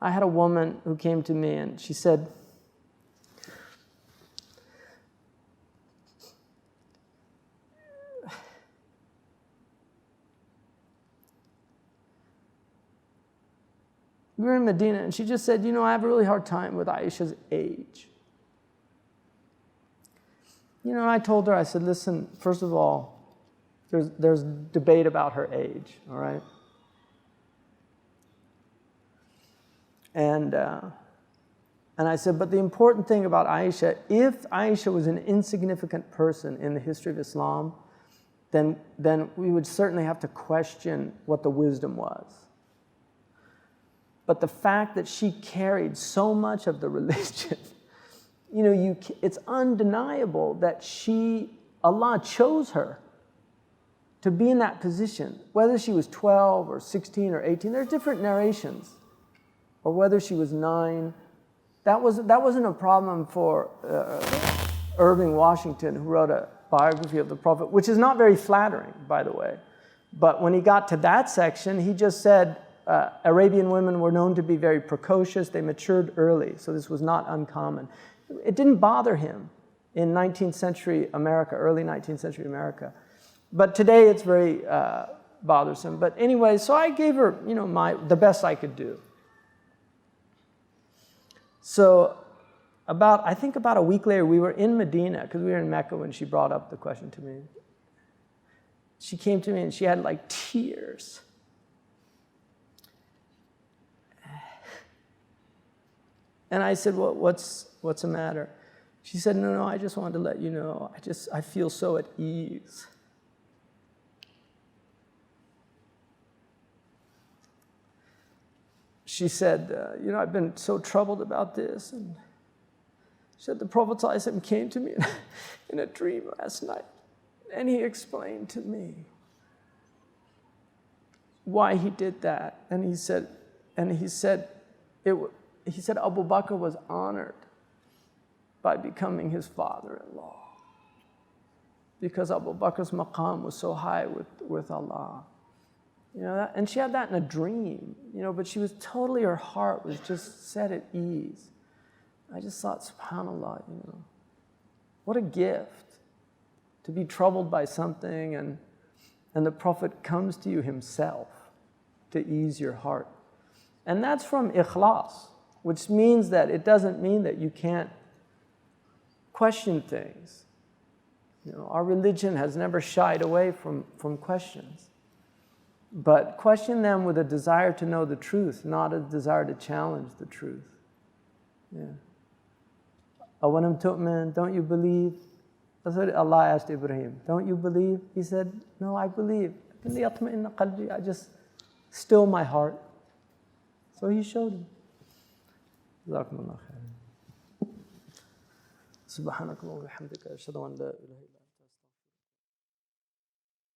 I had a woman who came to me and she said, we were in Medina, and she just said, I have a really hard time with Aisha's age. And I told her, I said, listen, first of all, there's debate about her age, all right? And I said, but the important thing about Aisha, if Aisha was an insignificant person in the history of Islam, then we would certainly have to question what the wisdom was. But the fact that she carried so much of the religion, it's undeniable that Allah chose her to be in that position. Whether she was 12 or 16 or 18, there's different narrations. Or whether she was 9. That wasn't a problem for Irving Washington, who wrote a biography of the Prophet, which is not very flattering, by the way. But when he got to that section, he just said, Arabian women were known to be very precocious. They matured early, so this was not uncommon. It didn't bother him in 19th century America, early 19th century America. But today it's very bothersome. But anyway, so I gave her, the best I could do. So I think about a week later, we were in Medina, because we were in Mecca when she brought up the question to me. She came to me and she had like tears. And I said, well, what's the matter? She said, no, I just wanted to let you know, I feel so at ease. She said, I've been so troubled about this. And she said, the Prophet ﷺ came to me in a dream last night, and he explained to me why he did that. And he said, Abu Bakr was honored by becoming his father-in-law, because Abu Bakr's maqam was so high with Allah. And she had that in a dream, but she was totally, her heart was just set at ease. I just thought, subhanAllah, what a gift to be troubled by something and the Prophet comes to you himself to ease your heart. And that's from ikhlas, which means that it doesn't mean that you can't question things. Our religion has never shied away from questions. But question them with a desire to know the truth, not a desire to challenge the truth. Yeah. Awalam tu'min, don't you believe? That's what Allah asked Ibrahim. Don't you believe? He said, no, I believe. I just still my heart. So he showed him. Jazakumullah khair. Subhanakallah wa bihamdika, ashhadu an la ilaha illa